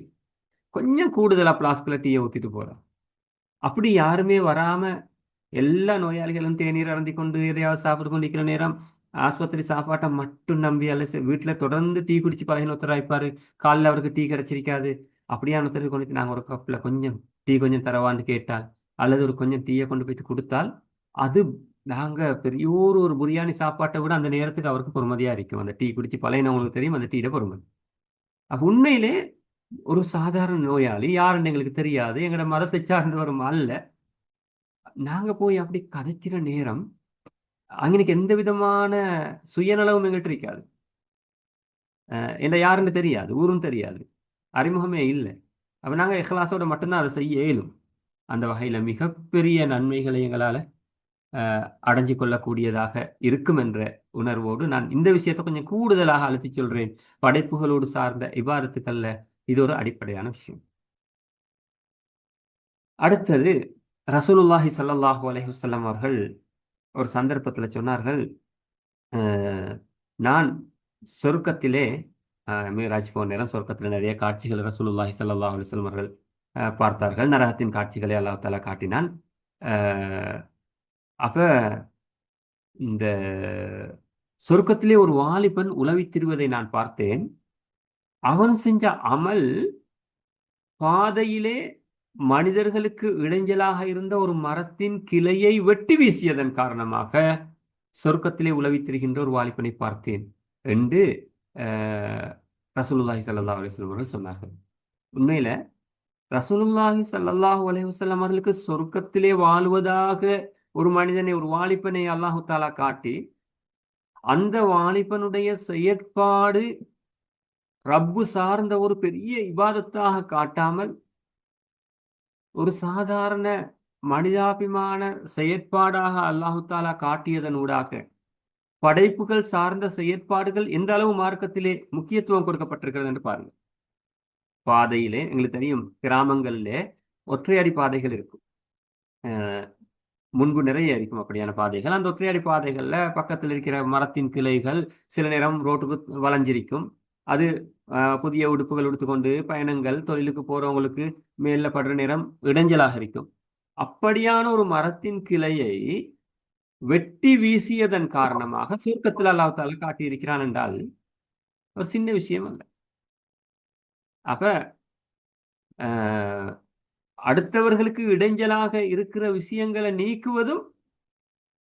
கொஞ்சம் கூடுதலாக பிளாஸ்கில் டீயை ஊற்றிட்டு போகிறோம். அப்படி யாருமே வராமல் எல்லா நோயாளிகளும் தேநீர் அருந்தி கொண்டு எதையாவது சாப்பிட்டு கொண்டு இருக்கிற நேரம் ஆஸ்பத்திரி சாப்பாட்டை மட்டும் நம்பி அல்ல வீட்டில் தொடர்ந்து டீ குடிச்சு பழகின ஒருத்தர் ஆயிப்பாரு. காலையில் அவருக்கு டீ கிடைச்சிருக்காது. அப்படியான ஒருத்தருக்கு கொண்டு நாங்கள் ஒரு கப்பில் கொஞ்சம் டீ கொஞ்சம் தரவான்னு கேட்டால் அல்லது ஒரு கொஞ்சம் டீயை கொண்டு போய் கொடுத்தால் அது நாங்கள் பெரிய ஒரு பிரியாணி சாப்பாட்டை விட அந்த நேரத்துக்கு அவருக்கு பொறுமதியாக இருக்கும். அந்த டீ குடிச்சு பழையனவங்களுக்கு தெரியும் அந்த டீட பொறுமதி. அப்போ உண்மையிலே ஒரு சாதாரண நோயாளி யாருன்னு எங்களுக்கு தெரியாது, எங்களோட மதத்தை சார்ந்தவரும் அல்ல. நாங்க போய் அப்படி கதைக்கிற நேரம் அங்கனுக்கு எந்த விதமான சுயநலவும் எங்கள்கிட்ட இருக்காது. என்ன யாருன்னு தெரியாது, ஊரும் தெரியாது, அறிமுகமே இல்லை. அப்போ நாங்கள் இஹ்லாஸோட மட்டும்தான் அதை செய்ய இயலும். அந்த வகையில் மிகப்பெரிய நன்மைகளை எங்களால் அடைஞ்சு கொள்ளக்கூடியதாக இருக்கும் என்ற உணர்வோடு நான் இந்த விஷயத்தை கொஞ்சம் கூடுதலாக அழுத்தி சொல்றேன். படைப்புகளோடு சார்ந்த இபாதத்துக்கள்ல இது ஒரு அடிப்படையான விஷயம். அடுத்தது ரசூலுல்லாஹி ஸல்லல்லாஹு அலைஹி வஸல்லம் அவர்கள் ஒரு சந்தர்ப்பத்தில் சொன்னார்கள், நான் சொர்க்கத்திலே மிராஜ் போன நேரம் சொர்க்கத்தில் நிறைய காட்சிகள் ரசூலுல்லாஹி ஸல்லல்லாஹு அலைஹி வஸல்லம் அவர்கள் பார்த்தார்கள். நரகத்தின் காட்சிகளை அல்லாஹ் தஆலா காட்டினான். அப்ப இந்த சொர்க்கத்திலே ஒரு வாலிபன் உலவித் திரிவதை நான் பார்த்தேன். அவன் செஞ்ச அமல் பாதையிலே மனிதர்களுக்கு இடைஞ்சலாக இருந்த ஒரு மரத்தின் கிளையை வெட்டி வீசியதன் காரணமாக சொர்க்கத்திலே உலவித் திரிகின்ற ஒரு வாலிபனை பார்த்தேன் என்று ரசூலுல்லாஹி ஸல்லல்லாஹு அலைஹி வஸல்லம் அவர்கள் சொன்னார்கள். உண்மையில ரசூலுல்லாஹி ஸல்லல்லாஹு அலைஹி வஸல்லம் அவர்களுக்கு சொர்க்கத்திலே வாழ்வதாக ஒரு மனிதனை, ஒரு வாலிபனை அல்லாஹு தஆலா காட்டி அந்த வாலிபனுடைய செயற்பாடு ரப்பு சார்ந்த ஒரு பெரிய இபாதத்தாக காட்டாமல் ஒரு சாதாரண மனிதாபிமான செயற்பாடாக அல்லாஹு தஆலா காட்டியதனூடாக படைப்புகள் சார்ந்த செயற்பாடுகள் எந்த அளவு மார்க்கத்திலே முக்கியத்துவம் கொடுக்கப்பட்டிருக்கிறது என்று பாருங்கள். பாதையிலே எங்களுக்கு தெரியும், கிராமங்களிலே ஒற்றையடி பாதைகள் இருக்கும். முன்பு நிறைய இருக்கும் அப்படியான பாதைகள். அந்த ஒற்றையடி பாதைகளில் பக்கத்தில் இருக்கிற மரத்தின் கிளைகள் சில நேரம் ரோட்டுக்கு வளைஞ்சிருக்கும். அது புதிய உடுப்புகள் உடுத்துக்கொண்டு பயணங்கள் தொழிலுக்கு போறவங்களுக்கு மேல படுற நேரம் இடைஞ்சலாக இருக்கும். அப்படியான ஒரு மரத்தின் கிளையை வெட்டி வீசியதன் காரணமாக சொர்க்கத்தில் அல்லாஹ் தஆலா காட்டியிருக்கிறான் என்றால் ஒரு சின்ன விஷயம் அல்ல. அப்ப அடுத்தவர்களுக்கு இடைஞ்சலாக இருக்கிற விஷயங்களை நீக்குவதும்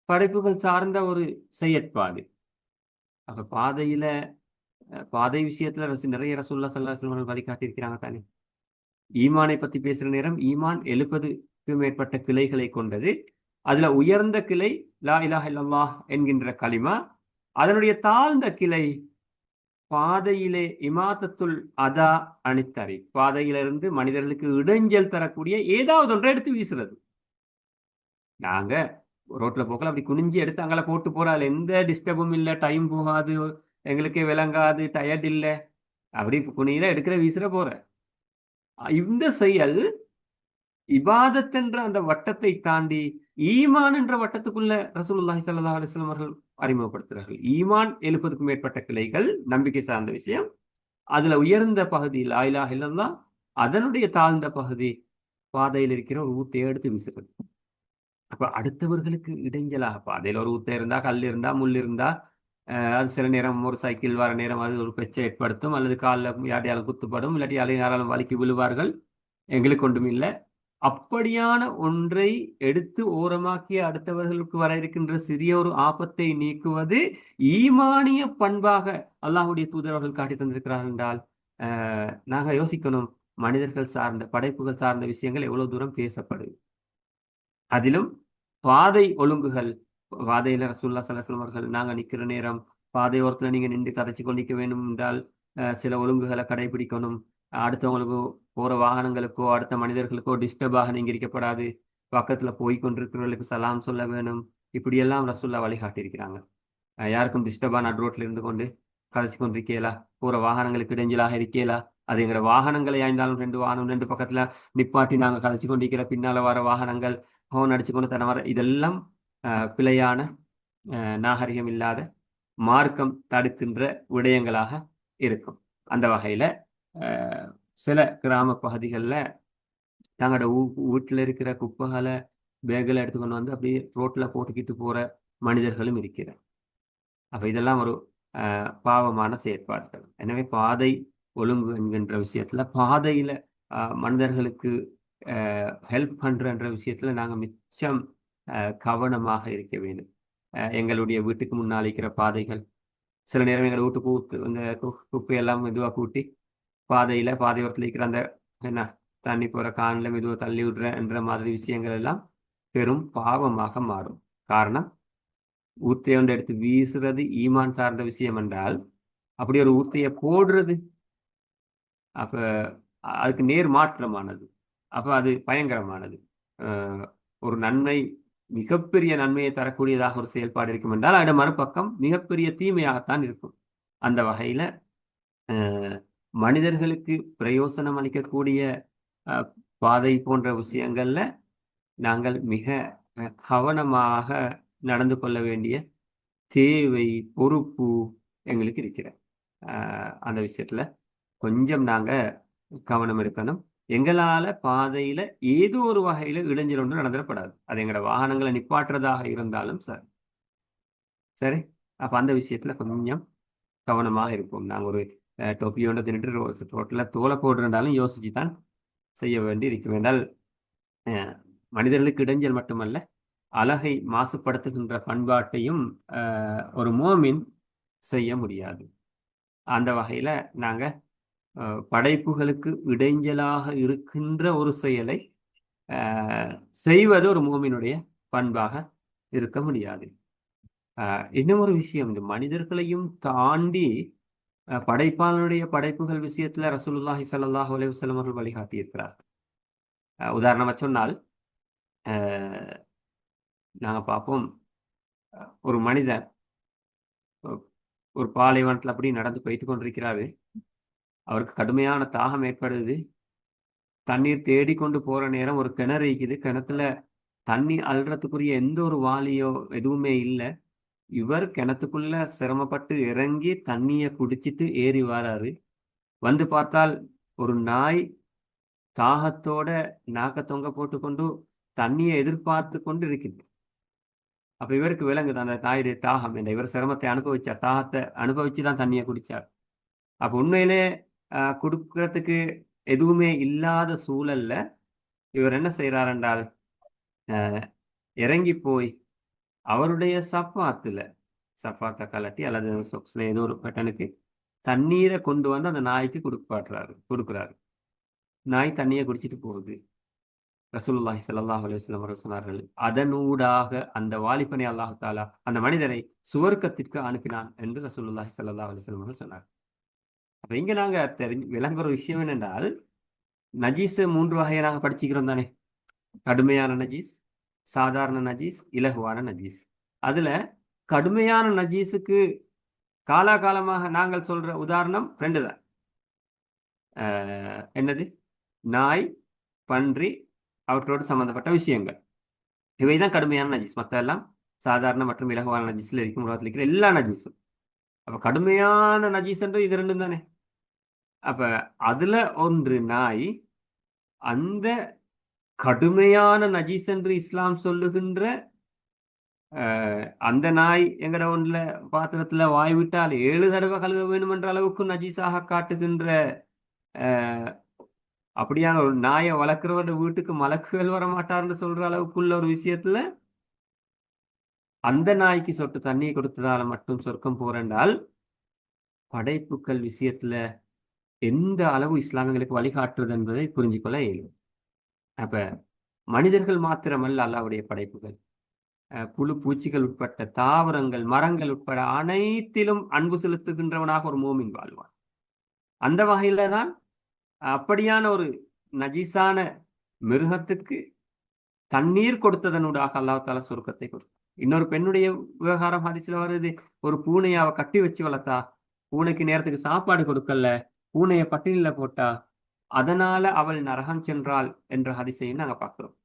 படைப்புகள் சார்ந்த ஒரு செயற்பாடு. அப்ப பாதை விஷயத்துல நிறைய ரசூலுல்லாஹி ஸல்லல்லாஹு அலைஹி வஸல்லம் வழிகாட்டியிருக்கிறாங்க தானே. ஈமானை பத்தி பேசுற நேரம் ஈமான் 70க்கு மேற்பட்ட கிளைகளை கொண்டது. அதுல உயர்ந்த கிளை லா இலாஹ இல்லல்லாஹ் என்கின்ற கலிமா. அதனுடைய தாழ்ந்த கிளை பாதையிலே இமாதத்துல் அதா அணித்தறி, பாதையிலிருந்து மனிதர்களுக்கு இடைஞ்சல் தரக்கூடிய ஏதாவது ஒன்றை எடுத்து வீசுறது. நாங்க ரோட்ல போக்கல அப்படி குனிஞ்சி எடுத்து அங்கே போட்டு போற, அதுல எந்த டிஸ்டர்பும் இல்லை, டைம் போகாது, எங்களுக்கே விளங்காது, டயர்ட் இல்லை, அப்படி குனியில எடுக்கிற வீசுற போற. இந்த செயல் இபாதத் என்ற அந்த வட்டத்தை தாண்டி ஈமான் என்ற வட்டத்துக்குள்ள ரசூலுல்லாஹி ஸல்லல்லாஹு அலைஹி வஸல்லம் அவர்கள் அறிமுகப்படுத்துகிறார்கள். ஈமான் 70க்கும் மேற்பட்ட கிளைகள், நம்பிக்கை சார்ந்த விஷயம். அதுல உயர்ந்த பகுதி லா இலாஹ இல்லல்லாஹ், அதனுடைய தாழ்ந்த பகுதி பாதையில் இருக்கிற ஒரு ஊத்தை எடுத்து வீசுறது. அப்ப அடுத்தவர்களுக்கு இடைஞ்சலாக பாதையில் ஒரு ஊத்தை இருந்தா, கல் இருந்தா, முள் இருந்தா, அது சில நேரம் ஒரு சைக்கிள் வர நேரம் அது ஒரு பிரச்சனை ஏற்படுத்தும், அல்லது காலில் யாரையாலும் குத்துப்படும், இல்லாட்டி யாராலும் வலிக்கு விழுவார்கள். எங்களுக்கு ஒன்றும் இல்லை. அப்படியான ஒன்றை எடுத்து ஓரமாக்கி அடுத்தவர்களுக்கு வர இருக்கின்ற சிறிய ஒரு ஆபத்தை நீக்குவது ஈமானிய பண்பாக அல்லாஹ்வுடைய தூதரவர்கள் காட்டி தந்திருக்கிறார்கள் என்றால் நாங்க யோசிக்கணும். மனிதர்கள் சார்ந்த படைப்புகள் சார்ந்த விஷயங்கள் எவ்வளவு தூரம் பேசப்படுது. அதிலும் பாதை ஒழுங்குகள், பாதையில ரசூலுல்லாஹி ஸல்லல்லாஹு அலைஹி வஸல்லம் அவர்கள் நாங்க நிக்கிற நேரம் பாதையோரத்துல நீங்க நின்று கதைச்சு கொண்டிருக்க வேண்டும் என்றால் சில ஒழுங்குகளை கடைபிடிக்கணும். அடுத்தவங்களுக்கு போற வாகனங்களுக்கோ அடுத்த மனிதர்களுக்கோ டிஸ்டர்பாக நீங்க இருக்கப்படாது. பக்கத்துல போய் கொண்டிருக்கிறவர்களுக்கு சலாம் சொல்ல வேணும். இப்படியெல்லாம் ரசூல்லா வழிகாட்டியிருக்கிறாங்க. யாருக்கும் டிஸ்டர்பா நடு ரோட்ல இருந்து கொண்டு கதைச்சு கொண்டிருக்கேலா, போற வாகனங்களுக்கு இடைஞ்சலாக இருக்கேலா, அது எங்களோட வாகனங்களை ஆய்ந்தாலும் ரெண்டு வாகனம் ரெண்டு பக்கத்துல நிப்பாட்டி நாங்க கதைச்சு கொண்டிருக்கிற பின்னால வர வாகனங்கள் ஹோன் அடிச்சு கொண்டு தன வர இதெல்லாம் பிழையான நாகரிகம் இல்லாத மார்க்கம் தடுக்கின்ற விடயங்களாக இருக்கும். அந்த வகையில சில கிராம பகுதிகளில் தங்களோட வீட்டில் இருக்கிற குப்பைகளை பேக்கில் எடுத்துக்கொண்டு வந்து அப்படியே ரோட்டில் போட்டுக்கிட்டு போற மனிதர்களும் இருக்கிறார். அப்ப இதெல்லாம் ஒரு பாவமான செயற்பாடுகள். எனவே பாதை ஒழுங்கு என்கின்ற விஷயத்துல பாதையில மனிதர்களுக்கு ஹெல்ப் பண்றன்ற விஷயத்துல நாங்க மிச்சம் கவனமாக இருக்க வேண்டும். எங்களுடைய வீட்டுக்கு முன்னால் இருக்கிற பாதைகள் சில நேரம் எங்கள் வீட்டுக்கு இந்த குப்பையெல்லாம் மெதுவாக கூட்டி பாதையோரத்தில் இருக்கிற அந்த என்ன தண்ணி போற காணில் மெதுவாக தள்ளி விடுறன்ற மாதிரி விஷயங்கள் எல்லாம் பெரும் பாவமாக மாறும். காரணம், ஊத்தையை ஒன்று எடுத்து வீசுறது ஈமான் சார்ந்த விஷயம் என்றால் அப்படி ஒரு ஊத்தையை போடுறது அப்ப அதுக்கு நேர் மாற்றமானது. அப்ப அது பயங்கரமானது. ஒரு நன்மை மிகப்பெரிய நன்மையை தரக்கூடியதாக ஒரு செயல்பாடு இருக்கும் என்றால் அதோட மறுபக்கம் மிகப்பெரிய தீமையாகத்தான் இருக்கும். அந்த வகையில மனிதர்களுக்கு பிரயோசனம் அளிக்கக்கூடிய பாதை போன்ற விஷயங்கள்ல நாங்கள் மிக கவனமாக நடந்து கொள்ள வேண்டிய தேவை பொறுப்பு எங்களுக்கு இருக்கிற அந்த விஷயத்துல கொஞ்சம் நாங்க கவனம் எடுக்கணும். எங்களால பாதையில ஏதோ ஒரு வகையில இடைஞ்சல் ஒன்று நடந்துடப்படாது. அது எங்களோட வாகனங்களை நிப்பாட்டுறதாக இருந்தாலும் சரி. அப்ப அந்த விஷயத்துல கொஞ்சம் கவனமாக இருப்போம். நாங்க ஒரு டொப்பியோட தின்னுட்டு ரோட்ல தோலை போடுறதாலும் யோசிச்சு தான் செய்ய வேண்டி இருக்க வேண்டால் மனிதர்களுக்கு இடைஞ்சல் மட்டுமல்ல, அழகை மாசுபடுத்துகின்ற பண்பாட்டையும் ஒரு மோமின் செய்ய முடியாது. அந்த வகையில நாங்க படைப்புகளுக்கு இடைஞ்சலாக இருக்கின்ற ஒரு செயலை செய்வது ஒரு மோமினுடைய பண்பாக இருக்க முடியாது. இன்னும் ஒரு விஷயம், இந்த மனிதர்களையும் தாண்டி படைப்பாளனுடைய படைப்புகள் விஷயத்துல ரசூலுல்லாஹி ஸல்லல்லாஹு அலைஹி வஸல்லம் அவர்கள் வழிகாட்டி இருக்கிறார். உதாரணமா சொன்னால் நாங்க பார்ப்போம், ஒரு மனிதர் ஒரு பாலைவனத்தில் அப்படி நடந்து போய்த்து கொண்டிருக்கிறாரு. அவருக்கு கடுமையான தாகம் ஏற்படுது. தண்ணீர் தேடி கொண்டு போற நேரம் ஒரு கிணறு இருக்குது. கிணத்துல தண்ணி அள்ளுறதுக்குரிய எந்த ஒரு வாளியோ எதுவுமே இல்லை. இவர் கிணத்துக்குள்ள சிரமப்பட்டு இறங்கி தண்ணியை குடிச்சிட்டு ஏறி வராரு. வந்து பார்த்தால் ஒரு நாய் தாகத்தோட நாக்க தொங்க போட்டுக்கொண்டு தண்ணியை எதிர்பார்த்து கொண்டு இருக்குது. அப்ப இவருக்கு விளங்குது அந்த தாயுடைய தாகம் என்ற. இவர் சிரமத்தை அனுபவிச்சார், தாகத்தை அனுபவிச்சுதான் தண்ணியை குடிச்சார். அப்ப உண்மையிலே கொடுக்கறதுக்கு எதுவுமே இல்லாத சூழல்ல இவர் என்ன செய்யறார் என்றால் இறங்கி போய் அவருடைய சப்பாத்தை கலட்டி அல்லது சொக்ஸ்ல ஏதோ ஒரு பட்டனுக்கு தண்ணீரை கொண்டு வந்து அந்த நாய்க்கு கொடுக்குறாரு. நாய் தண்ணியை குடிச்சிட்டு போகுது. ரசூலுல்லாஹி ஸல்லல்லாஹு அலைஹி வஸல்லம் அவர்கள் சொன்னார்கள், அதனூடாக அந்த வாலிபனை அல்லாஹ் தஆலா அந்த மனிதனை சுவர்க்கத்திற்கு அனுப்பினான் என்று ரசூலுல்லாஹி ஸல்லல்லாஹு அலைஹி வஸல்லம் அவர்கள் சொன்னார். அப்ப இங்க நாங்க விளங்குற விஷயம் என்னென்றால், நஜீஸ் 3 வகையை நாங்க படிச்சுக்கிறோம் தானே. கடுமையான நஜீஸ், சாதாரண நஜீஸ், இலகுவான நஜீஸ். அதுல கடுமையான நஜீஸுக்கு காலாகாலமாக நாங்கள் சொல்ற உதாரணம் 2 தான். என்னது? நாய், பன்றி, அவற்றோடு சம்பந்தப்பட்ட விஷயங்கள். இவைதான் கடுமையான நஜீஸ். மற்ற எல்லாம் சாதாரண மற்றும் இலகுவான நஜீஸ்ல இருக்கும். உலகத்தில் இருக்கிற எல்லா நஜீஸும். அப்ப கடுமையான நஜீஸ் என்று இது 2 தானே. அப்ப அதுல ஒன்று நாய். அந்த கடுமையான நஜீஸ் என்று இஸ்லாம் சொல்லுகின்ற அந்த நாய் எங்கட ஒன்றுல பாத்திரத்துல வாய் விட்டால் 7 தடவை கழுவ வேணும் என்ற அளவுக்கு நஜீஸாக காட்டுகின்ற அஹ், அப்படியான ஒரு நாயை வளர்க்குறவரோட வீட்டுக்கு மலக்குகள் வர மாட்டார்னு சொல்ற அளவுக்குள்ள ஒரு விஷயத்துல அந்த நாய்க்கு சொட்டு தண்ணி கொடுத்ததால மட்டும் சொர்க்கம் போறேன்றால் படைப்புக்கள் விஷயத்துல எந்த அளவு இஸ்லாமியர்களுக்கு வழிகாட்டுறது என்பதை புரிஞ்சுக்கொள்ள இயலும். அப்ப மனிதர்கள் மாத்திரமல்ல அல்லாஹ்வுடைய படைப்புகள், புழு பூச்சிகள் உட்பட்ட தாவரங்கள் மரங்கள் உட்பட அனைத்திலும் அன்பு செலுத்துகின்றவனாக ஒரு மோமின் வாழ்வான். அந்த வகையில தான் அப்படியான ஒரு நஜீஸான மிருகத்துக்கு தண்ணீர் கொடுத்ததனூடாக அல்லாஹ் தாலா சொர்க்கத்தை கொடுத்தார். இன்னொரு பெண்ணுடைய விவகாரம் ஹதீஸ்ல வருது. ஒரு பூனையை அவ கட்டி வச்சு வளர்த்தா, பூனைக்கு நேரத்துக்கு சாப்பாடு கொடுக்கல, பூனையை பட்டினியில போட்டா, அதனால அவள் நரகம் சென்றாள் என்ற ஹதீஸையும் நாங்க பார்க்கிறோம்.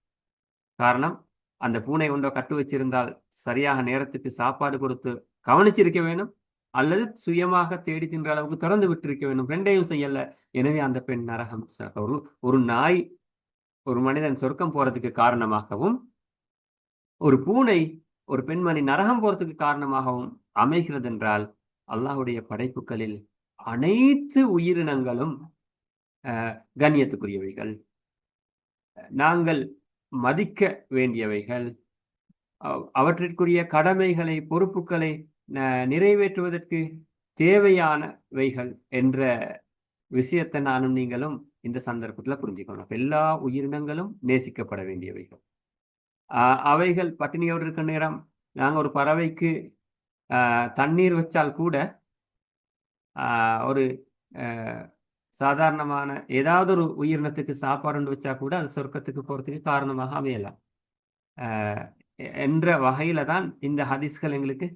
காரணம், அந்த பூனை ஒன்றை கட்டு வச்சிருந்தால் சரியாக நேரத்துக்கு சாப்பாடு கொடுத்து கவனிச்சிருக்க வேணும், அல்லது சுயமாக தேடி தின்ற அளவுக்கு திறந்து விட்டிருக்க வேணும். ரெண்டையும் செய்யல. எனவே அந்த பெண் நரகம் ஒரு ஒரு நாய் ஒரு மனிதன் சொர்க்கம் போறதுக்கு காரணமாகவும், ஒரு பூனை ஒரு பெண்மணி நரகம் போறதுக்கு காரணமாகவும் அமைகிறது என்றால், அல்லாஹ்வுடைய படைப்புகளில் அனைத்து உயிரினங்களும் கண்ணியத்துக்குரியவைகள், நாங்கள் மதிக்க வேண்டியவைகள், அவற்றிற்குரிய கடமைகளை பொறுப்புகளை நிறைவேற்றுவதற்கு தேவையானவைகள் என்ற விஷயத்தை நானும் நீங்களும் இந்த சந்தர்ப்பத்தில் புரிஞ்சுக்கணும். எல்லா உயிரினங்களும் நேசிக்கப்பட வேண்டியவைகள். அவைகள் பட்டினியோடு இருக்க நேரம் நாங்கள் ஒரு பறவைக்கு தண்ணீர் வச்சால் கூட, ஒரு சாதாரணமான ஏதாவது ஒரு உயிரினத்துக்கு சாப்பாடு வச்சா கூட அது சொர்க்கத்துக்கு போறதுக்கு காரணமாக அமையலாம் என்ற வகையில தான் இந்த ஹதீஸ்கள் எங்களுக்கு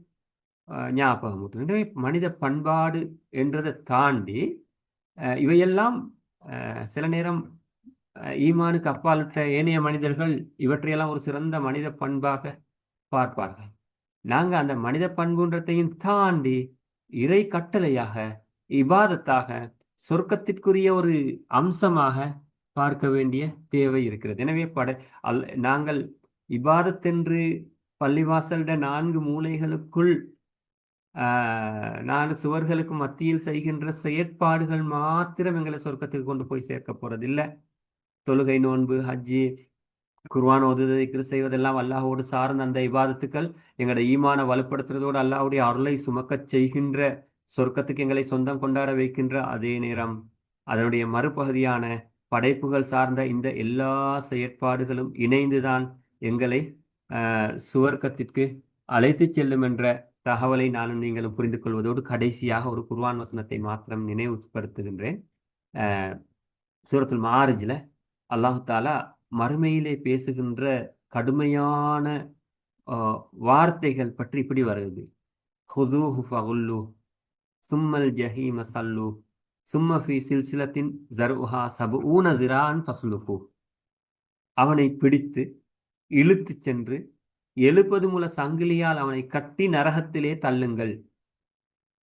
ஞாபகம் ஊட்டும். எனவே மனித பண்பாடு என்றதை தாண்டி இவையெல்லாம் சில நேரம் ஈமானுக்கு அப்பாலிட்ட ஏனைய மனிதர்கள் இவற்றையெல்லாம் ஒரு சிறந்த மனித பண்பாக பார்ப்பார்கள். நாங்கள் அந்த மனித பண்புன்றத்தையும் தாண்டி இறை கட்டளையாக, இபாதத்தாக, சொர்க்கத்திற்குரிய ஒரு அம்சமாக பார்க்க வேண்டிய தேவை இருக்கிறது. எனவே நாங்கள் இபாதத்தென்று பள்ளிவாசல்ட 4 மூலைகளுக்குள் 4 சுவர்களுக்கு மத்தியில் செய்கின்ற செயற்பாடுகள் மாத்திரம் எங்களை சொர்க்கத்துக்கு கொண்டு போய் சேர்க்க போறதில்லை. தொழுகை, நோன்பு, ஹஜ்ஜி, குர்ஆன் ஓதுவது, திக்ர் செய்வதெல்லாம் அல்லாஹோடு சார்ந்த அந்த இபாதத்துக்கள் எங்களோட ஈமான வலுப்படுத்துறதோடு அல்லாஹுடைய அருளை சுமக்கச் செய்கின்ற, சொர்க்கத்துக்கு எங்களை சொந்தம் கொண்டாட வைக்கின்ற அதே நேரம் அதனுடைய மறுபகுதியான படைப்புகள் சார்ந்த இந்த எல்லா செயற்பாடுகளும் இணைந்துதான் எங்களை சுவர்க்கத்திற்கு அழைத்து செல்லும் என்ற தகவலை நானும் நீங்களும் புரிந்து கொள்வதோடு கடைசியாக ஒரு குர்ஆன் வசனத்தை மாத்திரம் நினைவுபடுத்துகின்றேன். சூரத்துல் மாரிஜ்ல அல்லாஹு தாலா மறுமையிலே பேசுகின்ற கடுமையான வார்த்தைகள் பற்றி இப்படி வருது. ஹுதூஹு ஃபகுல்லு சும்மல் ஜஹீம சல்லு சும்ம ஃபீ சில்சிலத்தின் ஸர்உஹா ஸபூன ஸிராஅன் ஃபஸ்லுகு. அவனை பிடித்து இழுத்து சென்று 70 முழ சங்கிலியால் அவனை கட்டி நரகத்திலே தள்ளுங்கள்.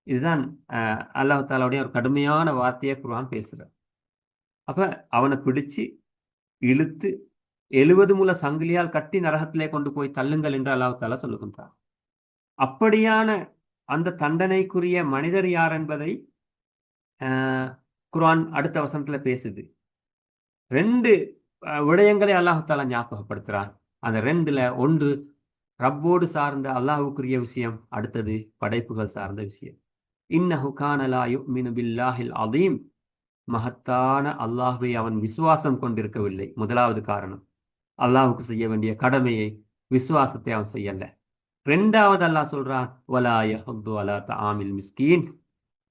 இதுதான் அல்லாஹ் தாலாவுடைய ஒரு கடுமையான வார்த்தையை குர்ஆன் பேசுறார். அப்ப அவனை பிடிச்சு இழுத்து 70 முழ சங்கிலியால் கட்டி நரகத்திலே கொண்டு போய் தள்ளுங்கள் என்று அல்லாஹ் தாலா சொல்லுகின்றார். அப்படியான அந்த தண்டனைக்குரிய மனிதர் யார் என்பதை குர்ஆன் அடுத்த வசனத்துல பேசுது. 2 விடயங்களை அல்லாஹ் தாலா ஞாபகப்படுத்துறான். அந்த 2ல ஒன்று ரப்போடு சார்ந்த அல்லாஹுக்குரிய விஷயம், அடுத்தது படைப்புகள் சார்ந்த விஷயம். இன்னஹு கான லா யுமினு பில்லாஹில் அதீம். மகத்தான அல்லாஹ்வை அவன் விசுவாசம் கொண்டிருக்கவில்லை. முதலாவது காரணம், அல்லாஹுக்கு செய்ய வேண்டிய கடமையை, விசுவாசத்தை அவன் செய்யல. 2வது அல்லாஹ் சொல்றான், வலா யஹுது அலா தஆமில் மிஸ்கீன்.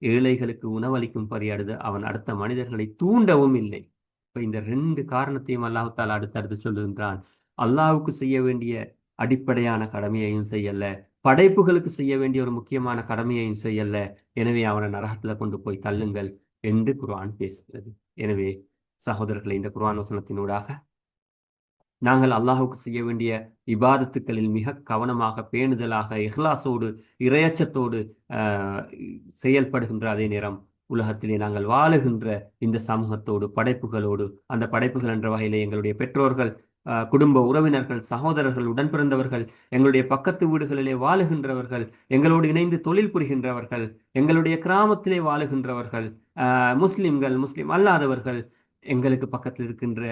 ஏழைகளுக்கு உணவளிக்கும் பரியாடுது அவன் அடுத்த மனிதர்களை தூண்டவும் இல்லை. இப்ப இந்த 2 காரணத்தையும் அல்லாஹ் தாலா அடுத்தடுத்து சொல்லுகின்றான். அல்லாஹுக்கு செய்ய வேண்டிய அடிப்படையான கடமையையும் செய்யல, படைப்புகளுக்கு செய்ய வேண்டிய ஒரு முக்கியமான கடமையையும் செய்யல. எனவே அவனை நரகத்துல கொண்டு போய் தள்ளுங்கள் என்று குர்ஆன் பேசுகிறது. எனவே சகோதரர்களை, இந்த குர்ஆன் வசனத்தினூடாக நாங்கள் அல்லாஹுக்கு செய்ய வேண்டிய இபாதத்துக்களில் மிக கவனமாக, பேணுதலாக, இஹ்லாஸோடு, இறையச்சத்தோடு செயல்படுகின்ற அதே நேரம் உலகத்திலே நாங்கள் வாழுகின்ற இந்த சமூகத்தோடு படைப்புகளோடு அந்த படைப்புகள் என்ற வகையிலே எங்களுடைய பெற்றோர்கள் குடும்ப உறவினர்கள் சகோதரர்கள் உடன் பிறந்தவர்கள் எங்களுடைய பக்கத்து வீடுகளிலே வாழுகின்றவர்கள் எங்களோடு இணைந்து தொழில் புரிகின்றவர்கள் எங்களுடைய கிராமத்திலே வாழுகின்றவர்கள் முஸ்லிம்கள் முஸ்லிம் அல்லாதவர்கள் எங்களுக்கு பக்கத்தில் இருக்கின்ற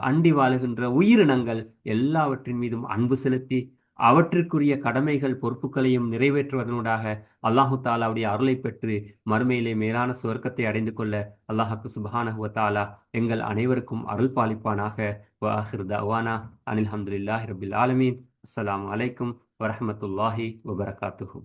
அண்டி வாழுகின்ற உயிரினங்கள் எல்லாவற்றின் மீதும் அன்பு செலுத்தி அவற்றிற்குரிய கடமைகள் பொறுப்புகளையும் நிறைவேற்றுவதனூடாக அல்லாஹு தாலாவுடைய அருளை பெற்று மறுமையிலே மேலான சுவர்க்கத்தை அடைந்து கொள்ள அல்லாஹுக்கு சுப்ஹானஹு வ தஆலா எங்கள் அனைவருக்கும் அருள் பாலிப்பானாக. வஆஹிரு தஅவானா அனில் ஹம்துலில்லாஹி ரப்பில் ஆலமீன். அஸ்ஸலாமு அலைக்கும் வரஹ்மத்துல்லாஹி வபரகாத்துஹு.